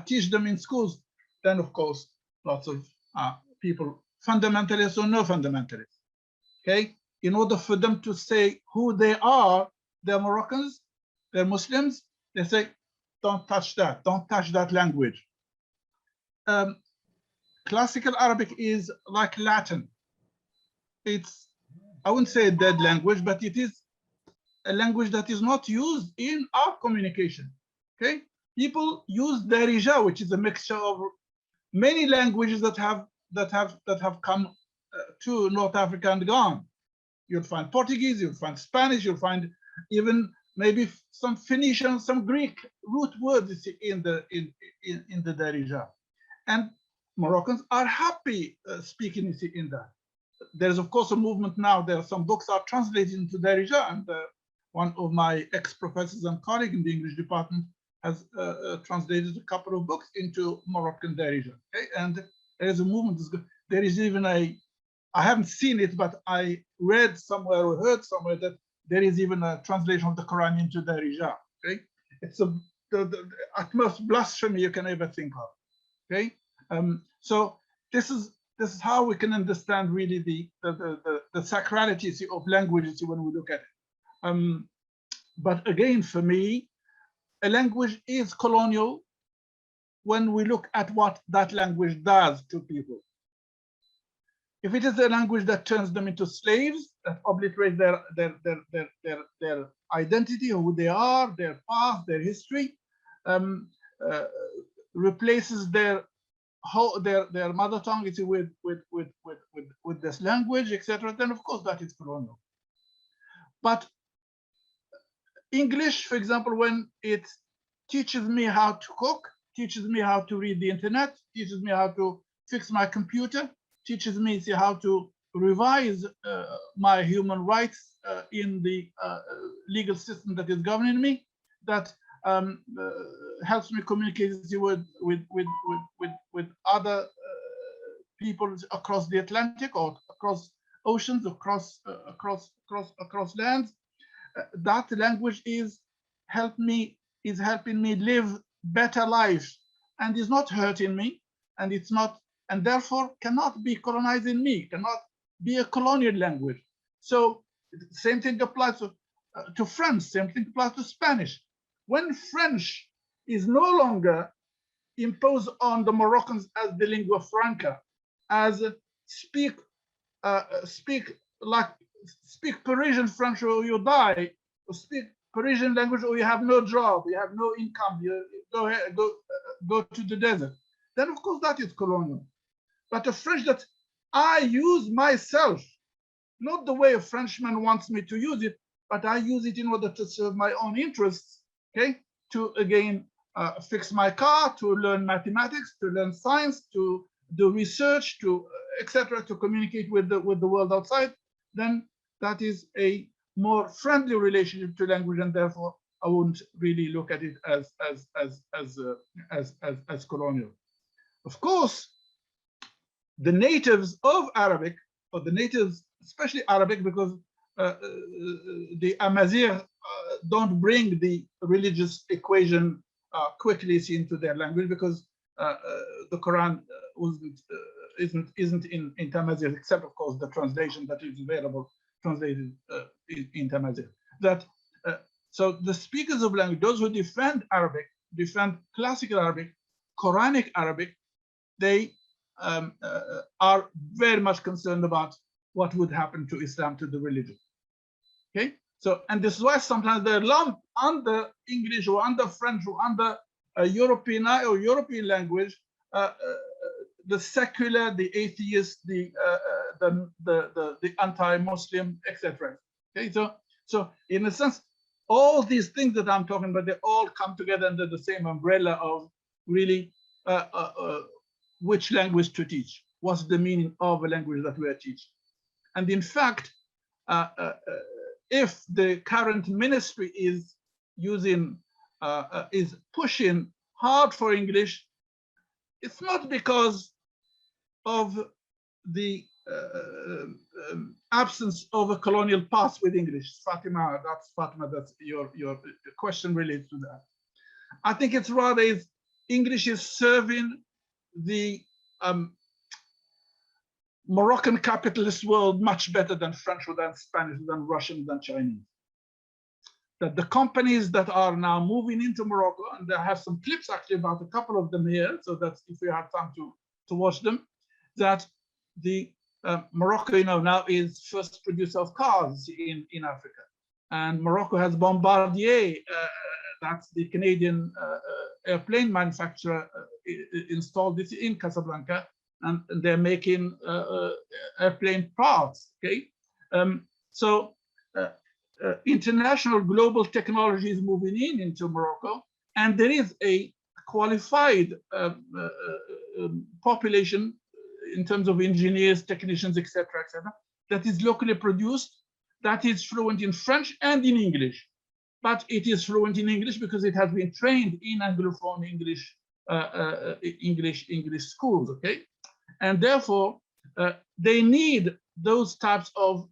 teach them in schools. Then, of course, lots of people, fundamentalists or no fundamentalists, okay? In order for them to say who they are, they're Moroccans, they're Muslims, they say, don't touch that language. Classical Arabic is like Latin. It's, I wouldn't say a dead language, but it is a language that is not used in our communication, okay? People use Darija, which is a mixture of many languages that have come to North Africa and gone. You'll find Portuguese, you'll find Spanish, you'll find even maybe some Phoenician, some Greek root words in the Darija. And Moroccans are happy speaking in that. There's of course a movement now. There are some books are translated into Darija, and one of my ex-professors and colleague in the English department has translated a couple of books into Moroccan Darija. Okay? And there is a movement. There is even I haven't seen it, but I read somewhere or heard somewhere that there is even a translation of the Quran into Darija. Okay, it's the utmost blasphemy you can ever think of. Okay, so this is this is how we can understand really the sacrality of language when we look at it. But again, for me, a language is colonial when we look at what that language does to people. If it is a language that turns them into slaves, that obliterates their identity, who they are, their past, their history, replaces their mother tongue with this language, etc., then of course that is colonial. But English, for example, when it teaches me how to cook, teaches me how to read the internet, teaches me how to fix my computer, teaches me how to revise my human rights in the legal system that is governing me, that helps me communicate with other people across the Atlantic or across oceans, across lands. That language is helping me live better life, and is not hurting me, and it's not, and therefore cannot be colonizing me, cannot be a colonial language. So same thing applies to French, same thing applies to Spanish. When French is no longer imposed on the Moroccans as the lingua franca, as speak Parisian French or you die, or speak Parisian language or you have no job, you have no income, you go to the desert, then of course that is colonial. But a French that I use myself, not the way a Frenchman wants me to use it, but I use it in order to serve my own interests, okay? To again fix my car, to learn mathematics, to learn science, to do research, to etc., to communicate with the world outside, then that is a more friendly relationship to language, and therefore I wouldn't really look at it as colonial. Of course, the natives of Arabic, or the natives, especially Arabic, because the Amazigh don't bring the religious equation quickly into their language, because the Quran isn't in Amazigh, except of course the translation that is available translated in Amazigh. That so the speakers of language, those who defend Arabic, defend classical Arabic, Quranic Arabic, they are very much concerned about what would happen to Islam, to the religion. Okay, so, and this is why sometimes they're lumped under English or under French or under European language, the secular, the atheist, the anti-Muslim, etc. Okay, so in a sense, all these things that I'm talking about, they all come together under the same umbrella of really which language to teach. What's the meaning of a language that we are teaching? And in fact, if the current ministry is pushing hard for English, it's not because of the absence of a colonial past with English. Fatima, that's your question relates to that. I think it's rather English is serving the Moroccan capitalist world much better than French or than Spanish, than Russian, than Chinese. That the companies that are now moving into Morocco, and I have some clips actually about a couple of them here, so that if we have time to watch them, that the Morocco, now is first producer of cars in Africa, and Morocco has Bombardier, that's the Canadian airplane manufacturer, installed this in Casablanca, and they're making airplane parts. Okay, so international global technology is moving into Morocco, and there is a qualified population in terms of engineers, technicians, etc., that is locally produced, that is fluent in French and in English. But it is fluent in English because it has been trained in Anglophone English schools. Okay, and therefore they need those types of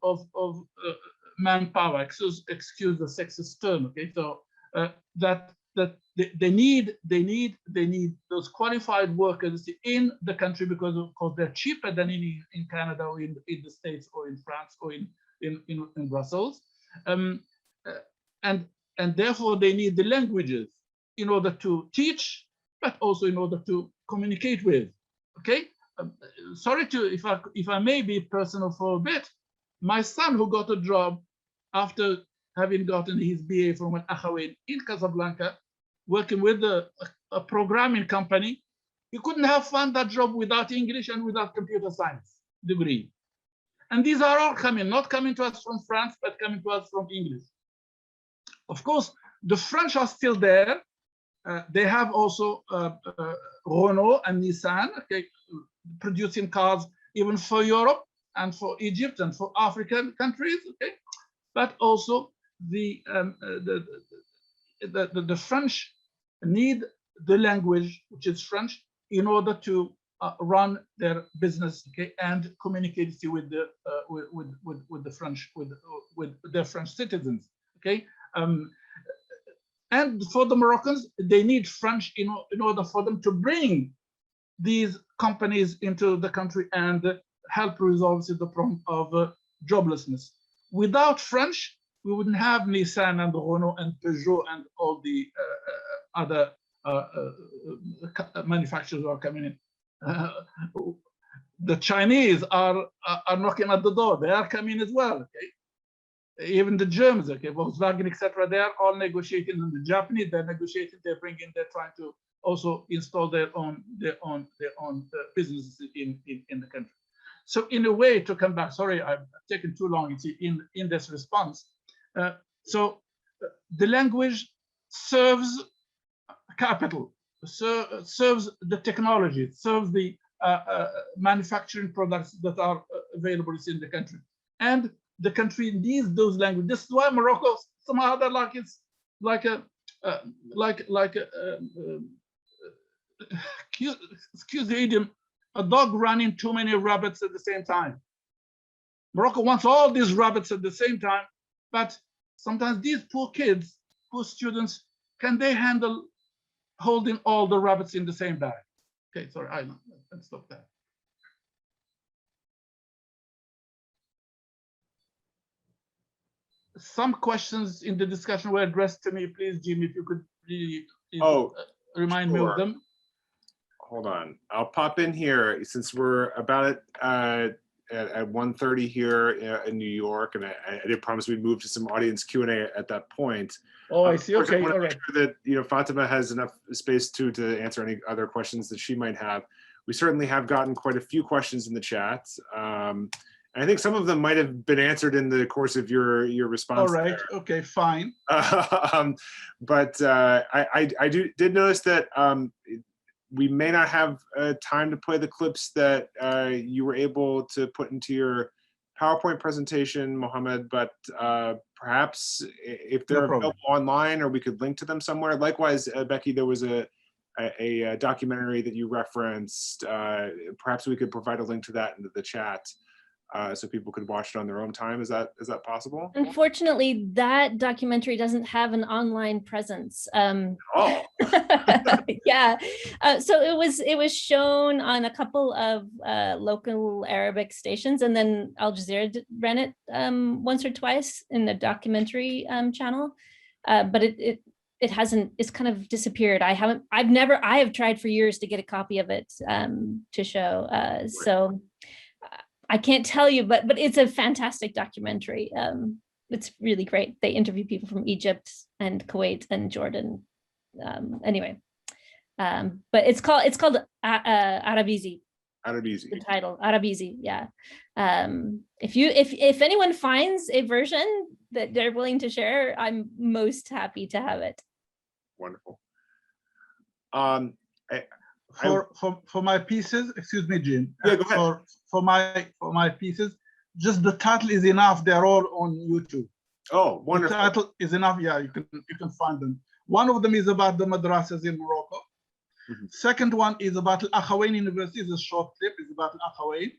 manpower. Excuse the sexist term. Okay, so that they need those qualified workers in the country because of course they're cheaper than in Canada or in the States or in France or in Brussels, and therefore they need the languages in order to teach, but also in order to communicate with. Okay, sorry to if I may be personal for a bit. My son, who got a job after having gotten his BA from an Akhawain in Casablanca, working with a programming company, he couldn't have found that job without English and without computer science degree. And these are all not coming to us from France, but coming to us from English. Of course, the French are still there. They have also Renault and Nissan, okay, producing cars even for Europe and for Egypt and for African countries, okay. But also the French need the language, which is French, in order to run their business, okay, and communicate with the French, with their French citizens, okay. And for the Moroccans, they need French in order for them to bring these companies into the country and help resolve the problem of joblessness. Without French, we wouldn't have Nissan and Renault and Peugeot and all the other manufacturers who are coming in. The Chinese are knocking at the door. They are coming as well. Okay? Even the Germans, okay, Volkswagen, etc. They are all negotiating. And the Japanese, they're negotiating. They're trying to also install their own businesses in the country. So in a way, to come back, sorry, I've taken too long in this response. So the language serves capital, serves the technology, serves the manufacturing products that are available in the country. And the country needs those languages. This is why Morocco somehow it's like excuse the idiom, a dog running too many rabbits at the same time. Morocco wants all these rabbits at the same time, but sometimes these poor kids, poor students, can they handle holding all the rabbits in the same bag? Okay, sorry, I'll stop there. Some questions in the discussion were addressed to me. Please, Jim, if you could really remind me of them. Hold on, I'll pop in here since we're about at 1:30 here in New York, and I did promise we'd move to some audience Q&A at that point. Oh, I see. Okay, all right. Sure that Fatima has enough space to answer any other questions that she might have. We certainly have gotten quite a few questions in the chat. And I think some of them might have been answered in the course of your response. All right. There. Okay. Fine. But I did notice that we may not have time to play the clips that you were able to put into your PowerPoint presentation, Mohamed. But perhaps if they're available online, or we could link to them somewhere. Likewise, Becky, there was a documentary that you referenced. Perhaps we could provide a link to that into the chat. So people could watch it on their own time. Is that possible? Unfortunately, that documentary doesn't have an online presence. Oh. Yeah. So it was shown on a couple of local Arabic stations, and then Al Jazeera ran it once or twice in the documentary channel. But it hasn't. It's kind of disappeared. I have tried for years to get a copy of it to show. Right. So. I can't tell you, but it's a fantastic documentary. It's really great. They interview people from Egypt and Kuwait and Jordan. Anyway, but it's called Arabizi. Arabizi. The title Arabizi. Yeah. If anyone finds a version that they're willing to share, I'm most happy to have it. Wonderful. For my pieces, excuse me, Jim. Yeah, go ahead. For my pieces, just the title is enough. They're all on YouTube. Oh, wonderful. The title is enough. Yeah, you can find them. One of them is about the madrasas in Morocco. Mm-hmm. Second one is about Al-Akhawain University. It's a short clip. It's about Al-Akhawain.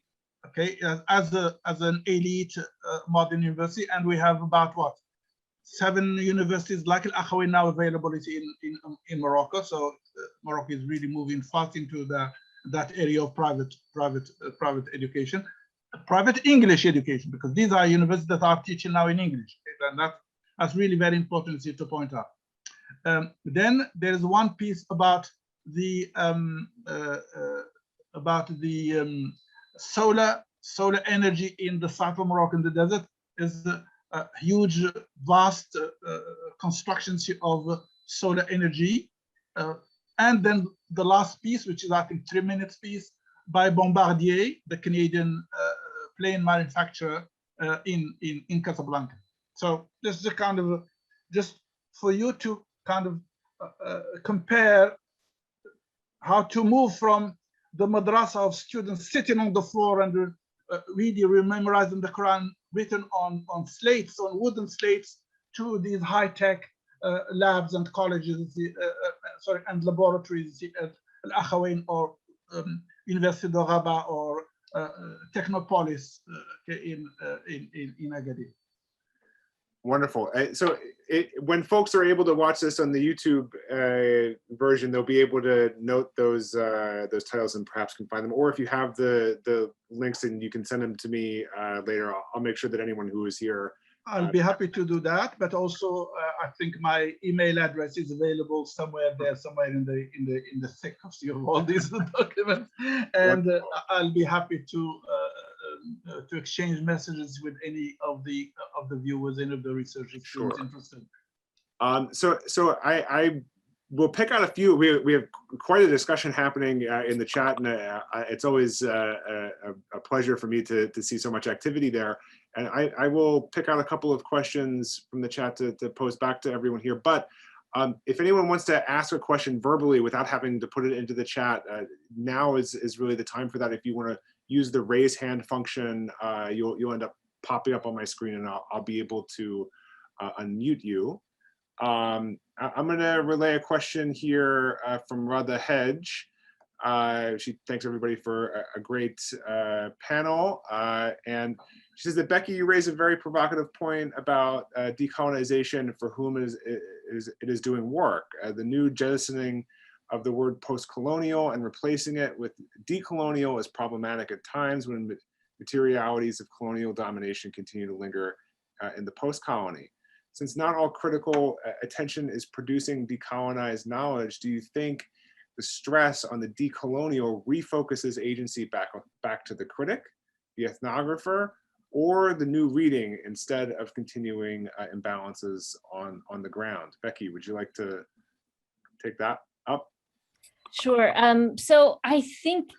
Okay, as an elite modern university, and we have about what 7 universities like Al-Akhawain now available in Morocco. So Morocco is really moving fast into that area of private education, private English education, because these are universities that are teaching now in English, and that's really very important to point out. Then there is one piece about the solar energy in the south of Morocco in the desert. Is a huge, vast constructions of solar energy. And then the last piece, which is I think 3 minutes piece by Bombardier, the Canadian plane manufacturer in Casablanca. So this is a kind of, just for you to kind of compare how to move from the madrasa of students sitting on the floor and really memorizing the Quran written on slates, on wooden slates, to these high-tech labs and colleges, and laboratories at Al-Akhawain or University of Rabat or Technopolis in Agadir. Wonderful. So when folks are able to watch this on the YouTube version, they'll be able to note those titles and perhaps can find them. Or if you have the links and you can send them to me later, I'll make sure that anyone who is here. I'll be happy to do that. But also, I think my email address is available somewhere there, somewhere in the thick of all these documents, and I'll be happy to exchange messages with any of the viewers, any of the researchers who is interested. So I will pick out a few. We have quite a discussion happening in the chat, and it's always a pleasure for me to see so much activity there. And I will pick out a couple of questions from the chat to pose back to everyone here. But if anyone wants to ask a question verbally without having to put it into the chat, now is really the time for that. If you want to use the raise hand function, you'll end up popping up on my screen, and I'll be able to unmute you. I'm going to relay a question here from Radha Hedge. She thanks everybody for a great panel. And she says that, Becky, you raised a very provocative point about decolonization for whom it is doing work. The new jettisoning of the word post-colonial and replacing it with decolonial is problematic at times when materialities of colonial domination continue to linger in the post-colony. Since not all critical attention is producing decolonized knowledge, do you think the stress on the decolonial refocuses agency back to the critic, the ethnographer, or the new reading instead of continuing imbalances on the ground? Becky, would you like to take that up? Sure. So I think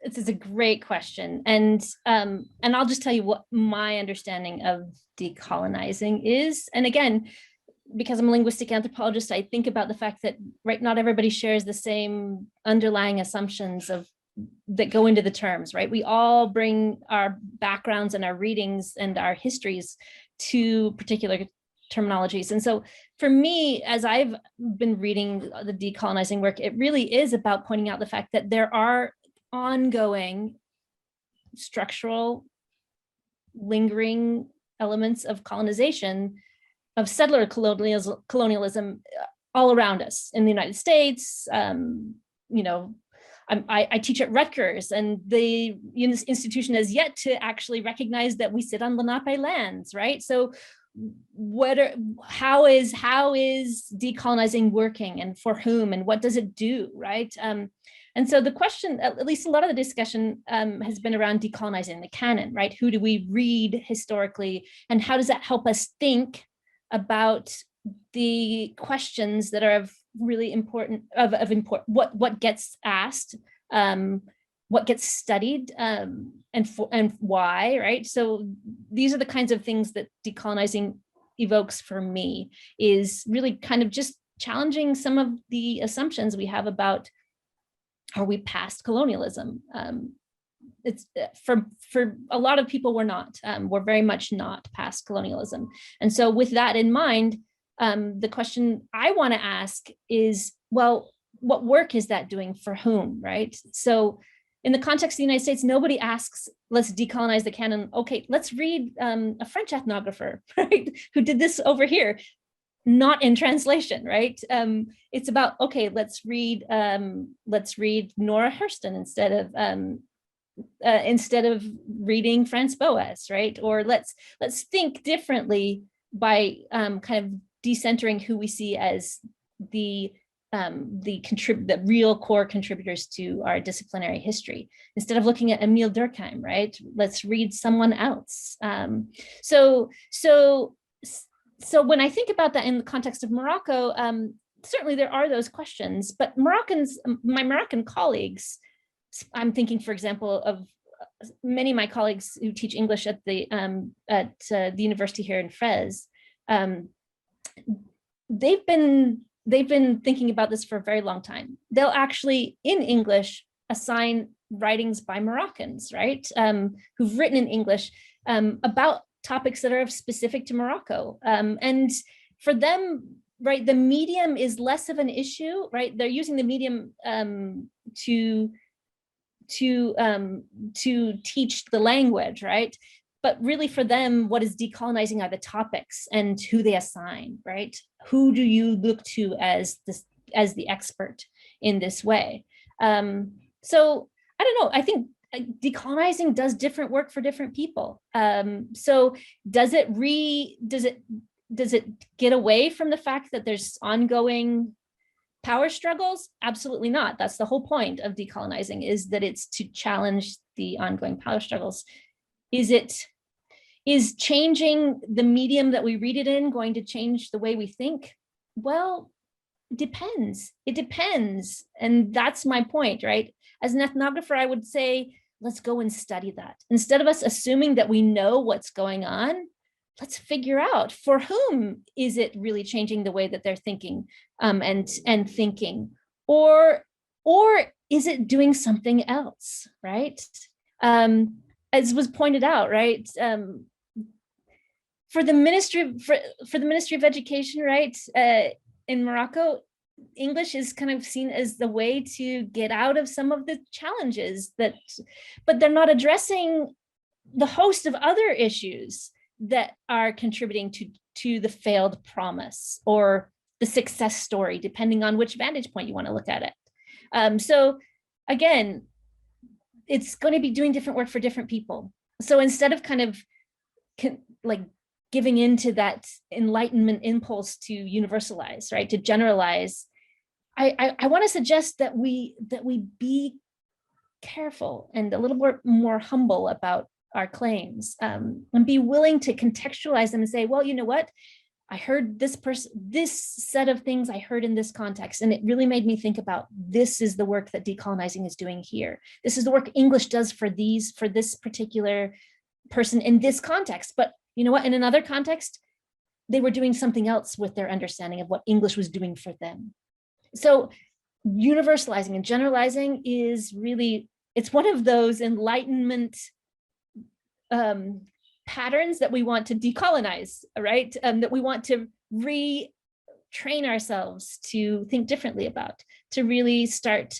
this is a great question, and I'll just tell you what my understanding of decolonizing is. And again, because I'm a linguistic anthropologist, I think about the fact that not everybody shares the same underlying assumptions that go into the terms, right? We all bring our backgrounds and our readings and our histories to particular terminologies. And so for me, as I've been reading the decolonizing work, it really is about pointing out the fact that there are ongoing structural, lingering elements of colonization, of settler colonialism all around us in the United States. You know, I teach at Rutgers, and the institution has yet to actually recognize that we sit on Lenape lands, right? So how is decolonizing working, and for whom, and what does it do, right? And so the question, at least a lot of the discussion has been around decolonizing the canon, right? Who do we read historically, and how does that help us think about the questions that are of really important, what gets asked, what gets studied, and why, right? So these are the kinds of things that decolonizing evokes for me, is really kind of just challenging some of the assumptions we have about, are we past colonialism? It's for a lot of people, we're not. We're very much not past colonialism. And so with that in mind, the question I want to ask is, well, what work is that doing for whom, right? So in the context of the United States, nobody asks, let's decolonize the canon. Okay, let's read a French ethnographer, right, who did this over here. not in translation, right? It's about, okay, let's read Nora Hurston instead of reading Franz Boas, right? Or let's think differently by kind of decentering who we see as the real core contributors to our disciplinary history. Instead of looking at Emile Durkheim, right? Let's read someone else. So when I think about that in the context of Morocco, certainly there are those questions, but my Moroccan colleagues, I'm thinking, for example, of many of my colleagues who teach English at the university here in Fez. They've been thinking about this for a very long time. They'll actually, in English, assign writings by Moroccans, right? Who've written in English about topics that are specific to Morocco. And for them, right, the medium is less of an issue, right? They're using the medium to teach the language, right? But really for them, what is decolonizing are the topics and who they assign, right? Who do you look to as the expert in this way? So I don't know, I think decolonizing does different work for different people. So does it get away from the fact that there's ongoing power struggles? Absolutely not. That's the whole point of decolonizing, is that it's to challenge the ongoing power struggles. Is changing the medium that we read it in going to change the way we think? Well, it depends. It depends. And that's my point, right? As an ethnographer, I would say, let's go and study that. Instead of us assuming that we know what's going on, let's figure out for whom is it really changing the way that they're thinking and thinking, or is it doing something else, right? As was pointed out, right? For the Ministry of Education, right, in Morocco, English is kind of seen as the way to get out of some of the challenges but they're not addressing the host of other issues that are contributing to the failed promise or the success story, depending on which vantage point you want to look at it. So again, it's going to be doing different work for different people. So instead of kind of like giving into that Enlightenment impulse to universalize, right, to generalize, I want to suggest that we be careful and a little more humble about our claims, and be willing to contextualize them and say, well, you know what? I heard this set of things I heard in this context, and it really made me think about, this is the work that decolonizing is doing here. This is the work English does for this particular person in this context. But you know what? In another context, they were doing something else with their understanding of what English was doing for them. So universalizing and generalizing is really, it's one of those Enlightenment patterns that we want to decolonize, right? That we want to retrain ourselves to think differently about, to really start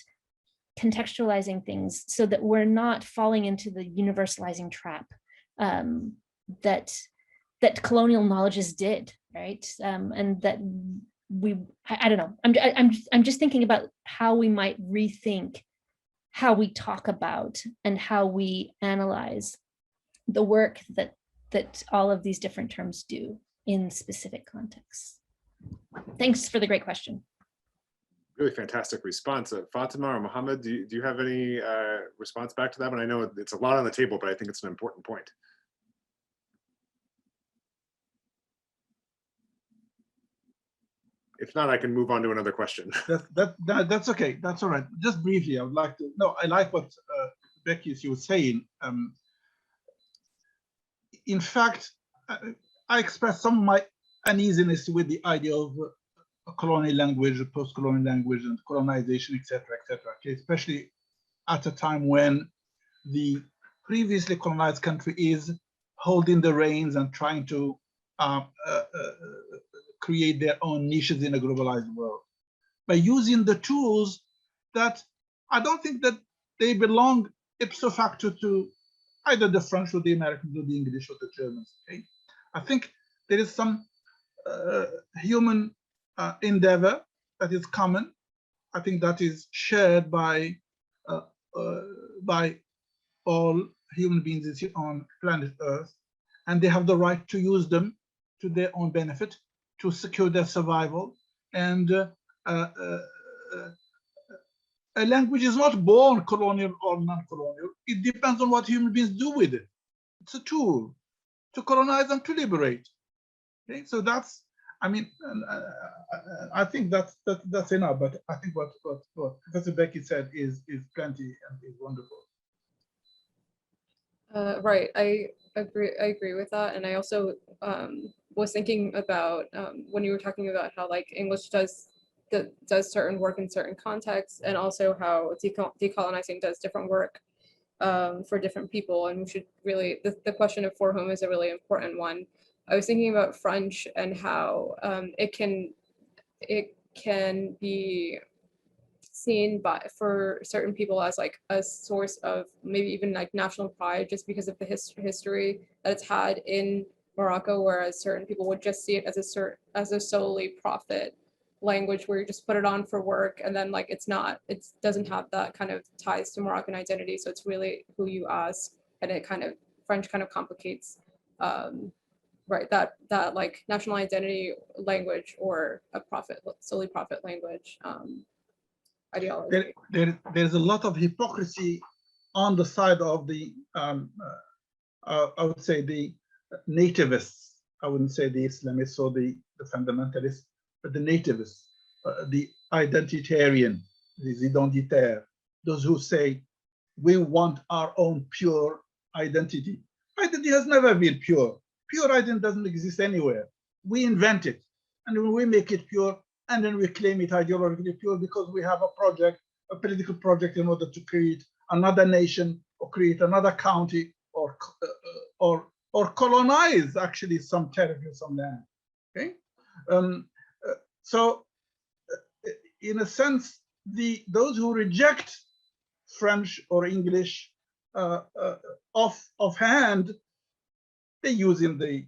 contextualizing things so that we're not falling into the universalizing trap that colonial knowledges did, right? And that I don't know. I'm just thinking about how we might rethink how we talk about and how we analyze the work that all of these different terms do in specific contexts. Thanks for the great question. Really fantastic response. Fatima or Mohamed, do you have any response back to that one? I know it's a lot on the table, but I think it's an important point. If not, I can move on to another question. That's okay. That's all right. Just briefly, I would like to. No, I like what Becky was saying. In fact, I expressed some of my uneasiness with the idea of a colonial language, a post-colonial language, and colonization, etc., etc. Okay? Especially at a time when the previously colonized country is holding the reins and trying to create their own niches in a globalized world by using the tools that I don't think that they belong ipso facto to either the French or the Americans or the English or the Germans. Okay? I think there is some human endeavor that is common. I think that is shared by all human beings on planet Earth, and they have the right to use them to their own benefit, to secure their survival. And a language is not born colonial or non-colonial. It depends on what human beings do with it. It's a tool to colonize and to liberate. Okay, so that's, I mean, I think that's enough. But I think what Professor Becky said is plenty and is wonderful. Right, I agree with that. And I also was thinking about when you were talking about how like English does certain work in certain contexts, and also how decolonizing does different work for different people. And we should really, the question of for whom is a really important one. I was thinking about French and how it can be seen for certain people as like a source of maybe even like national pride, just because of the history that it's had in Morocco, whereas certain people would just see it as a solely profit language where you just put it on for work, and then like it doesn't have that kind of ties to Moroccan identity. So it's really who you ask, and it kind of, French kind of complicates right, that like national identity language or a solely profit language ideology. There's a lot of hypocrisy on the side of the I would say the nativists. I wouldn't say the Islamists or the fundamentalists, but the nativists, the identitarian, the identitaire, those who say we want our own pure identity. Identity has never been pure. Pure identity doesn't exist anywhere. We invent it, and when we make it pure, and then we claim it ideologically pure because we have a project, a political project, in order to create another nation or create another county or colonize actually some territory, some land. Okay, so in a sense, those who reject French or English offhand, they're using the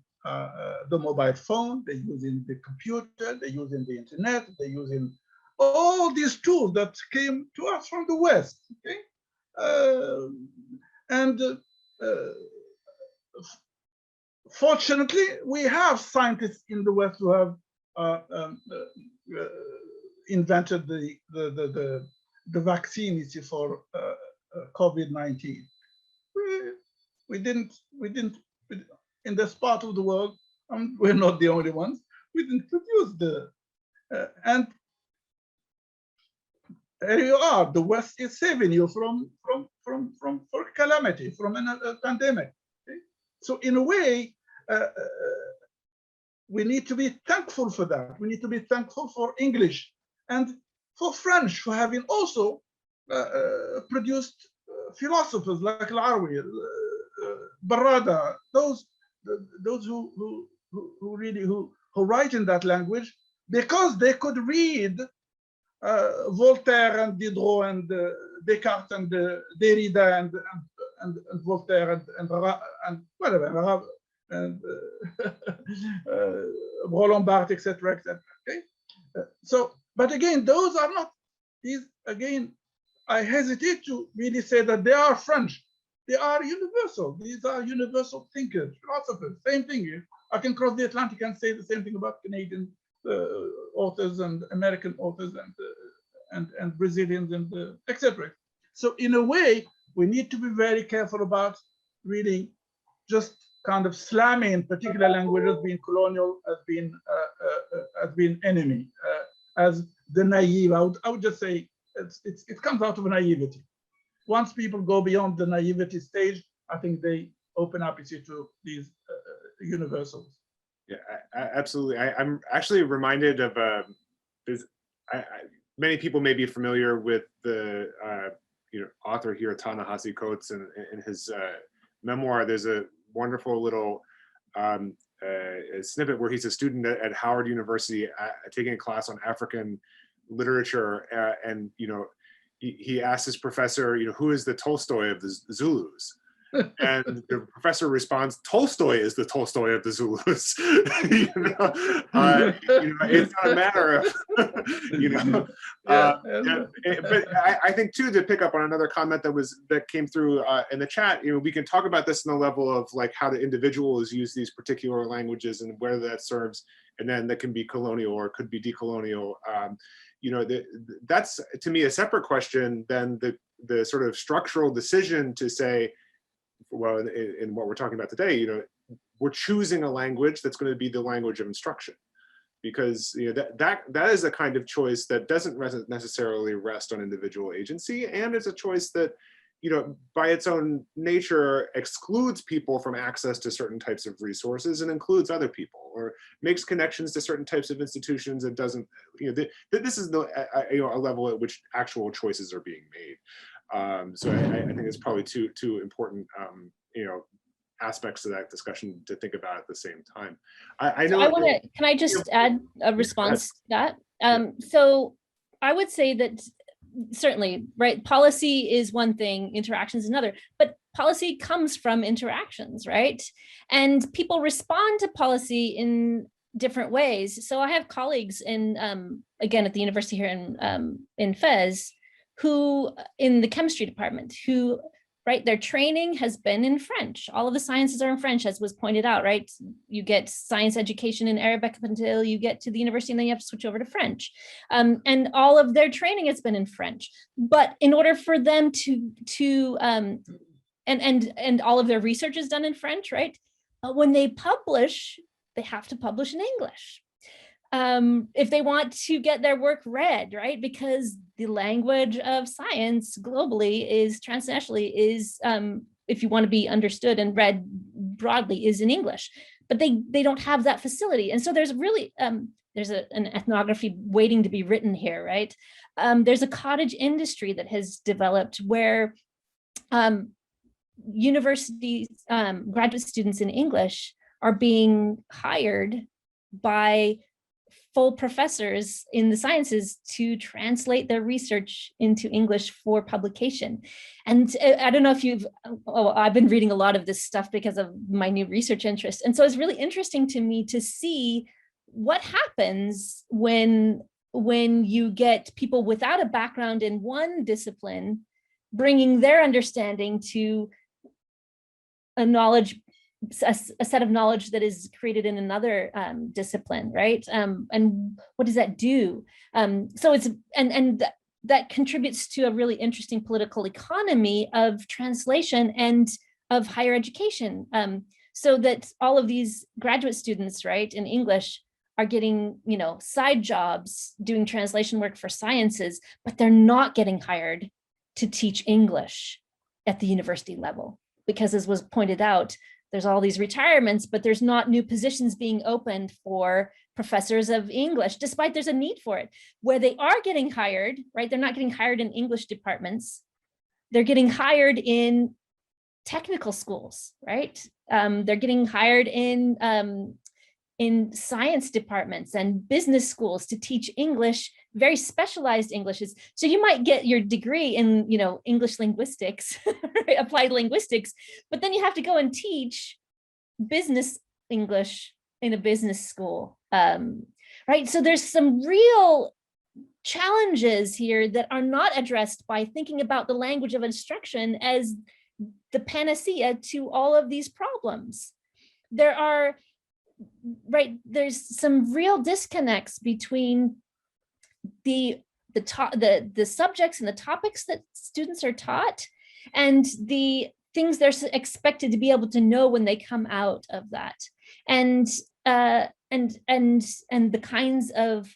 mobile phone, they're using the computer, they're using the internet, they're using all these tools that came to us from the West. Okay, fortunately, we have scientists in the West who have invented the vaccine for COVID-19. We didn't in this part of the world. We're not the only ones. We didn't produce and here you are. The West is saving you from calamity, from a pandemic. Okay? So in a way, we need to be thankful for that. We need to be thankful for English and for French for having also produced philosophers like Laroui, Barada, those who really write in that language, because they could read Voltaire and Diderot and Descartes and Derrida and Voltaire and whatever, and Roland Barthes, etc., etc. Okay, so, but again, those are not these. Again, I hesitate to really say that they are French. They are universal. These are universal thinkers, philosophers. Same thing. I can cross the Atlantic and say the same thing about Canadian authors and American authors and Brazilians and etc. So in a way, we need to be very careful about really just kind of slamming particular languages being colonial, as being enemy, as the naive. I would just say it comes out of naivety. Once people go beyond the naivety stage, I think they open up to these universals. Yeah, absolutely. I'm actually reminded of many people may be familiar with the author here, Ta-Nehisi Coates, and in his memoir, there's a wonderful little snippet where he's a student at Howard University taking a class on African literature, and he asked his professor, who is the Tolstoy of the Zulus? And the professor responds, Tolstoy is the Tolstoy of the Zulus. It's not a matter of, but I think too, to pick up on another comment that came through in the chat, we can talk about this in the level of like how the individuals use these particular languages and whether that serves, and then that can be colonial or could be decolonial. That's to me a separate question than the sort of structural decision to say, well, in what we're talking about today, we're choosing a language that's going to be the language of instruction, because that is a kind of choice that doesn't necessarily rest on individual agency, and it's a choice that by its own nature excludes people from access to certain types of resources and includes other people, or makes connections to certain types of institutions and doesn't. This is a level at which actual choices are being made. So I think it's probably two important aspects of that discussion to think about at the same time. I know. Can I just add a response to that? So I would say that certainly, right, policy is one thing, interactions is another, but policy comes from interactions, right? And people respond to policy in different ways. So I have colleagues again, at the university here in Fez, who in the chemistry department, who, right, their training has been in French. All of the sciences are in French, as was pointed out, right? You get science education in Arabic until you get to the university, and then you have to switch over to French. And all of their training has been in French. But in order for them and all of their research is done in French, right? But when they publish, they have to publish in English. If they want to get their work read, right? Because the language of science globally transnationally is, if you want to be understood and read broadly, is in English, but they don't have that facility. And so there's really, there's an ethnography waiting to be written here, right? There's a cottage industry that has developed where university graduate students in English are being hired by full professors in the sciences to translate their research into English for publication. And I don't know if I've been reading a lot of this stuff because of my new research interest. And so it's really interesting to me to see what happens when you get people without a background in one discipline, bringing their understanding to a set of knowledge that is created in another discipline, right? And what does that do? So it's, and that contributes to a really interesting political economy of translation and of higher education. So that all of these graduate students, right, in English are getting, side jobs doing translation work for sciences, but they're not getting hired to teach English at the university level. Because as was pointed out, there's all these retirements, but there's not new positions being opened for professors of English, despite there's a need for it. Where they are getting hired, right? They're not getting hired in English departments. They're getting hired in technical schools, right? They're getting hired in science departments and business schools to teach English, very specialized Englishes. So you might get your degree in, English linguistics, applied linguistics, but then you have to go and teach business English in a business school, right? So there's some real challenges here that are not addressed by thinking about the language of instruction as the panacea to all of these problems. There's some real disconnects between the subjects and the topics that students are taught and the things they're expected to be able to know when they come out of that, and the kinds of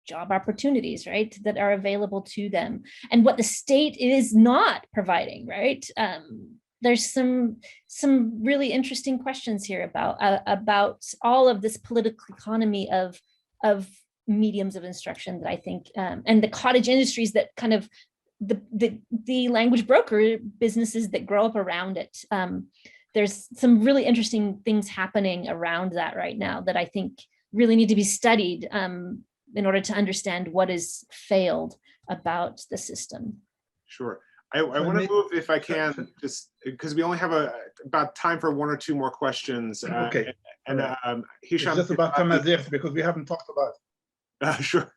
job opportunities, right, that are available to them, and what the state is not providing, right? There's some really interesting questions here about all of this political economy of mediums of instruction that I think, and the cottage industries that kind of the language broker businesses that grow up around it. There's some really interesting things happening around that right now that I think really need to be studied in order to understand what is failed about the system. Sure. I want to move, if I can, just because we only have about time for one or two more questions. Okay. And It's Hisham, just about Tamazigh because we haven't talked about it. sure.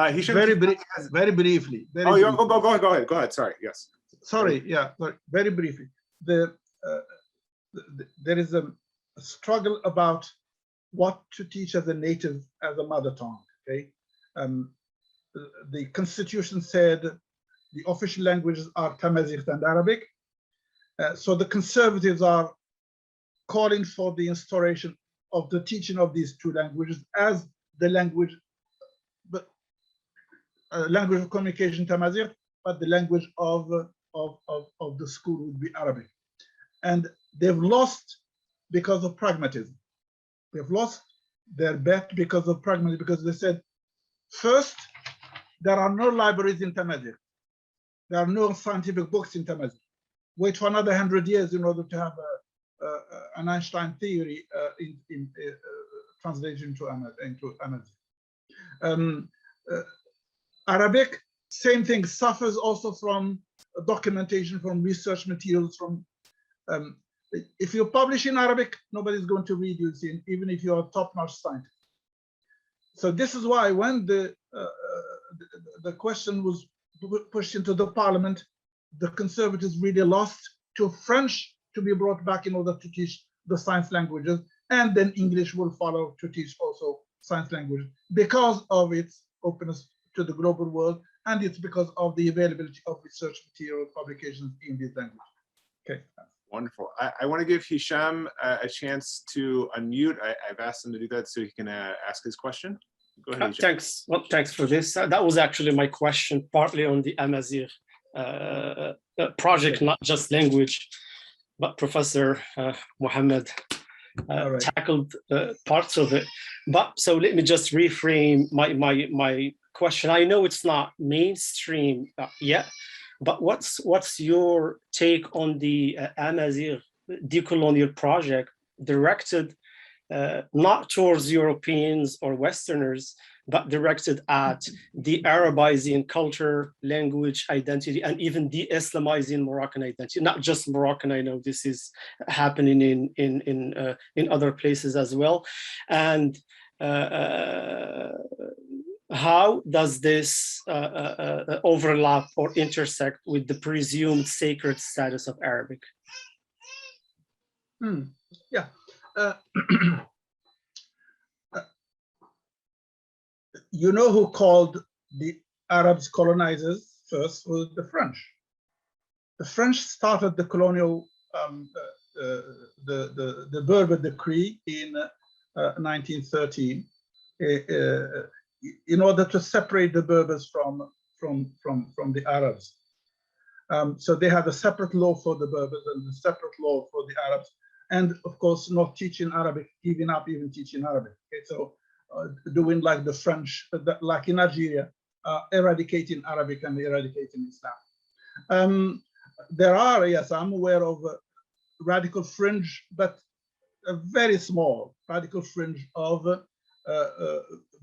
Hisham, Very briefly. Go ahead. Sorry. Yes. Sorry. Yeah. Sorry. Very briefly. There is a struggle about what to teach as a native, as a mother tongue. Okay. The Constitution said the official languages are Tamazigh and Arabic. So the conservatives are calling for the instauration of the teaching of these two languages as the language, but language of communication Tamazigh, but the language of the school would be Arabic. And they've lost because of pragmatism. They've lost their bet because of pragmatism, because they said, first, there are no libraries in Tamazigh. There are no scientific books in Tamazigh. Wait for another 100 years in order to have an Einstein theory translated into Amazigh. Arabic, same thing, suffers also from documentation, from research materials, from if you publish in Arabic, nobody's going to read you, even if you're a top-notch scientist. So this is why when the question was pushed into the parliament, the conservatives really lost to French to be brought back in order to teach the science languages, and then English will follow to teach also science languages because of its openness to the global world, and it's because of the availability of research material publications in these languages. Okay. Wonderful. I want to give Hisham a chance to unmute. I've asked him to do that so he can ask his question. Go ahead, Hisham. Thanks. Well, thanks for this. That was actually my question, partly on the Amazigh project, not just language, but Professor Mohamed tackled parts of it. But so let me just reframe my question. I know it's not mainstream yet, but what's your take on the Amazigh decolonial project directed not towards Europeans or Westerners, but directed at the Arabizing culture, language, identity, and even de-Islamizing Moroccan identity? Not just Moroccan. I know this is happening in other places as well. And how does this overlap or intersect with the presumed sacred status of Arabic? Yeah. You know who called the Arabs colonizers first? Was the French. The French started the colonial, the Berber decree in 1913 in order to separate the Berbers from the Arabs. So they had a separate law for the Berbers and a separate law for the Arabs. And of course, not teaching Arabic, giving up even teaching Arabic. Okay, so doing like the French, like in Algeria, eradicating Arabic and eradicating Islam. There are, yes, I'm aware of radical fringe, but a very small radical fringe of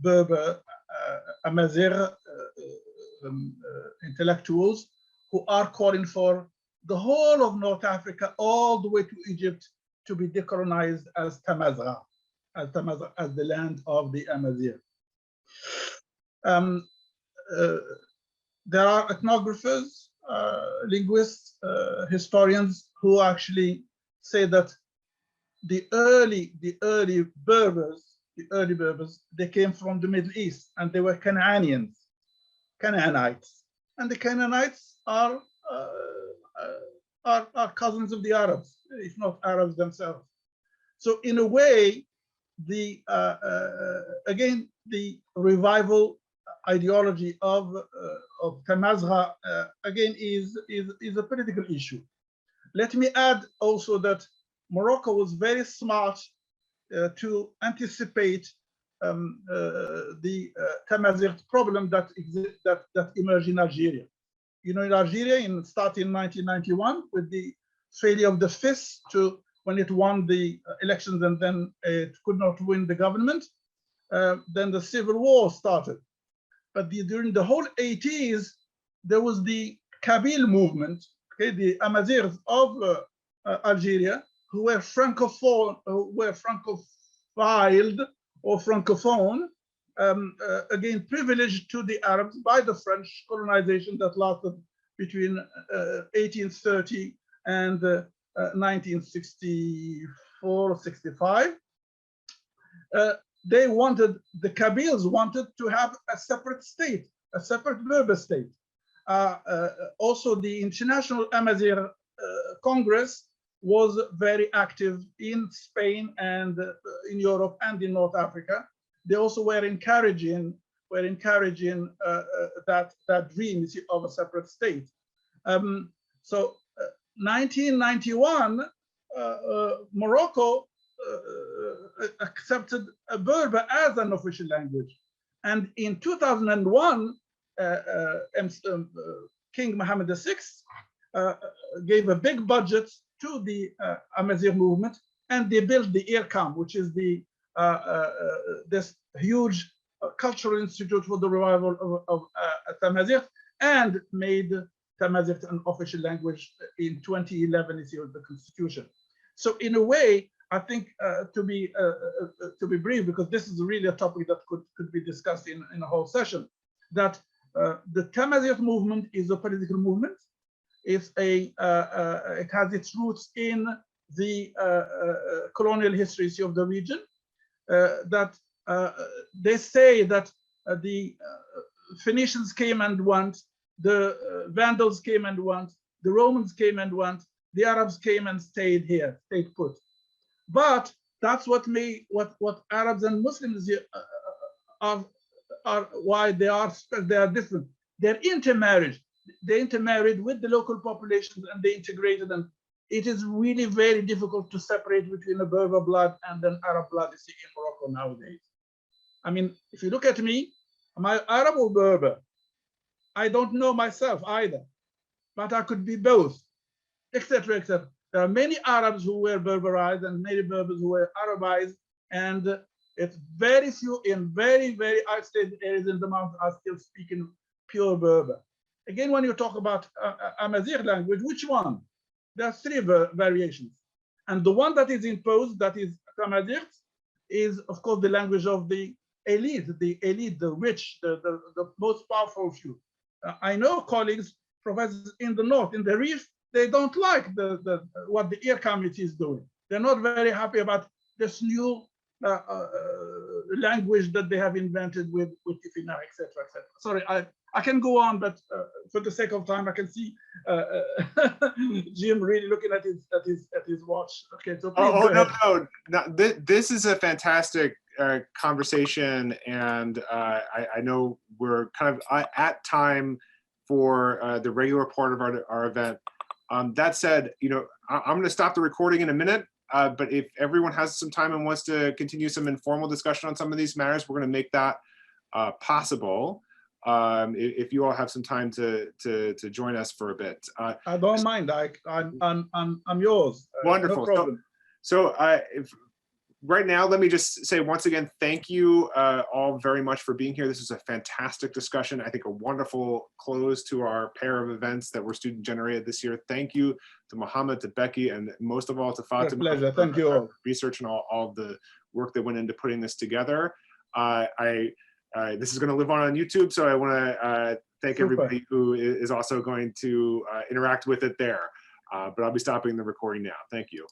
Berber, Amazigh intellectuals who are calling for the whole of North Africa, all the way to Egypt, to be decolonized as Tamazigh, as the land of the Amazigh. There are ethnographers, linguists, historians who actually say that the early Berbers, they came from the Middle East and they were Canaanites, and the Canaanites are cousins of the Arabs, if not Arabs themselves. So in a way, again, the revival ideology of Tamazigh again is a political issue. Let me add also that Morocco was very smart to anticipate the Tamazigh problem that emerged in Algeria. You know, in Algeria, starting in 1991, with the failure of the FIS when it won the elections and then it could not win the government, then the civil war started. But during the whole 80s, there was the Kabyle movement, okay, the Amazirs of Algeria, who were francophone, who were francophiled or francophone, again privileged to the Arabs by the French colonization that lasted between 1830 and 1964-65. They wanted, the Kabyles wanted to have a separate state, a separate Berber state. Also, the International Amazigh Congress was very active in Spain and in Europe and in North Africa. They also were encouraging that dream of a separate state. So 1991, Morocco accepted Berber as an official language. And in 2001, King Mohamed VI gave a big budget to the Amazigh movement, and they built the IRCAM, which is the this huge cultural institute for the revival of Tamazight, and made Tamazight an official language in 2011 issue of the constitution. So in a way, I think to be brief, because this is really a topic that could be discussed in a whole session, that the Tamazight movement is a political movement. It's it has its roots in the colonial history of the region. That they say that the Phoenicians came and went, the Vandals came and went, the Romans came and went, the Arabs came and stayed here, stayed put. But that's what Arabs and Muslims are why they are different. They're intermarried. They intermarried with the local populations and they integrated them. It is really very difficult to separate between a Berber blood and an Arab blood you see in Morocco nowadays. I mean, if you look at me, am I Arab or Berber? I don't know myself either, but I could be both, etc., etc. There are many Arabs who were Berberized and many Berbers who were Arabized, and it's very few in very, very isolated areas in the mountains are still speaking pure Berber. Again, when you talk about Amazigh language, which one? There are three variations. And the one that is imposed, that is Amazigh, is of course the language of the elite, the rich, the most powerful few. I know colleagues, professors in the north, in the Rif, they don't like what the IR committee is doing. They're not very happy about this new language that they have invented with Tifina, etc., etc. Sorry, I can go on, but for the sake of time, I can see Jim really looking at his watch. Okay, so please no. This is a fantastic conversation, and I know we're kind of at time for the regular part of our event. That said, you know, I'm going to stop the recording in a minute. But if everyone has some time and wants to continue some informal discussion on some of these matters, we're going to make that possible. If you all have some time to join us for a bit. I don't mind. I'm yours. Wonderful. No problem. So right now, let me just say once again, thank you all very much for being here. This is a fantastic discussion. I think a wonderful close to our pair of events that were student generated this year. Thank you to Mohamed, to Becky, and most of all to Fatima. Pleasure. Thank you all. Research and all the work that went into putting this together. This is going to live on YouTube, so I want to thank everybody who is also going to interact with it there. But I'll be stopping the recording now. Thank you.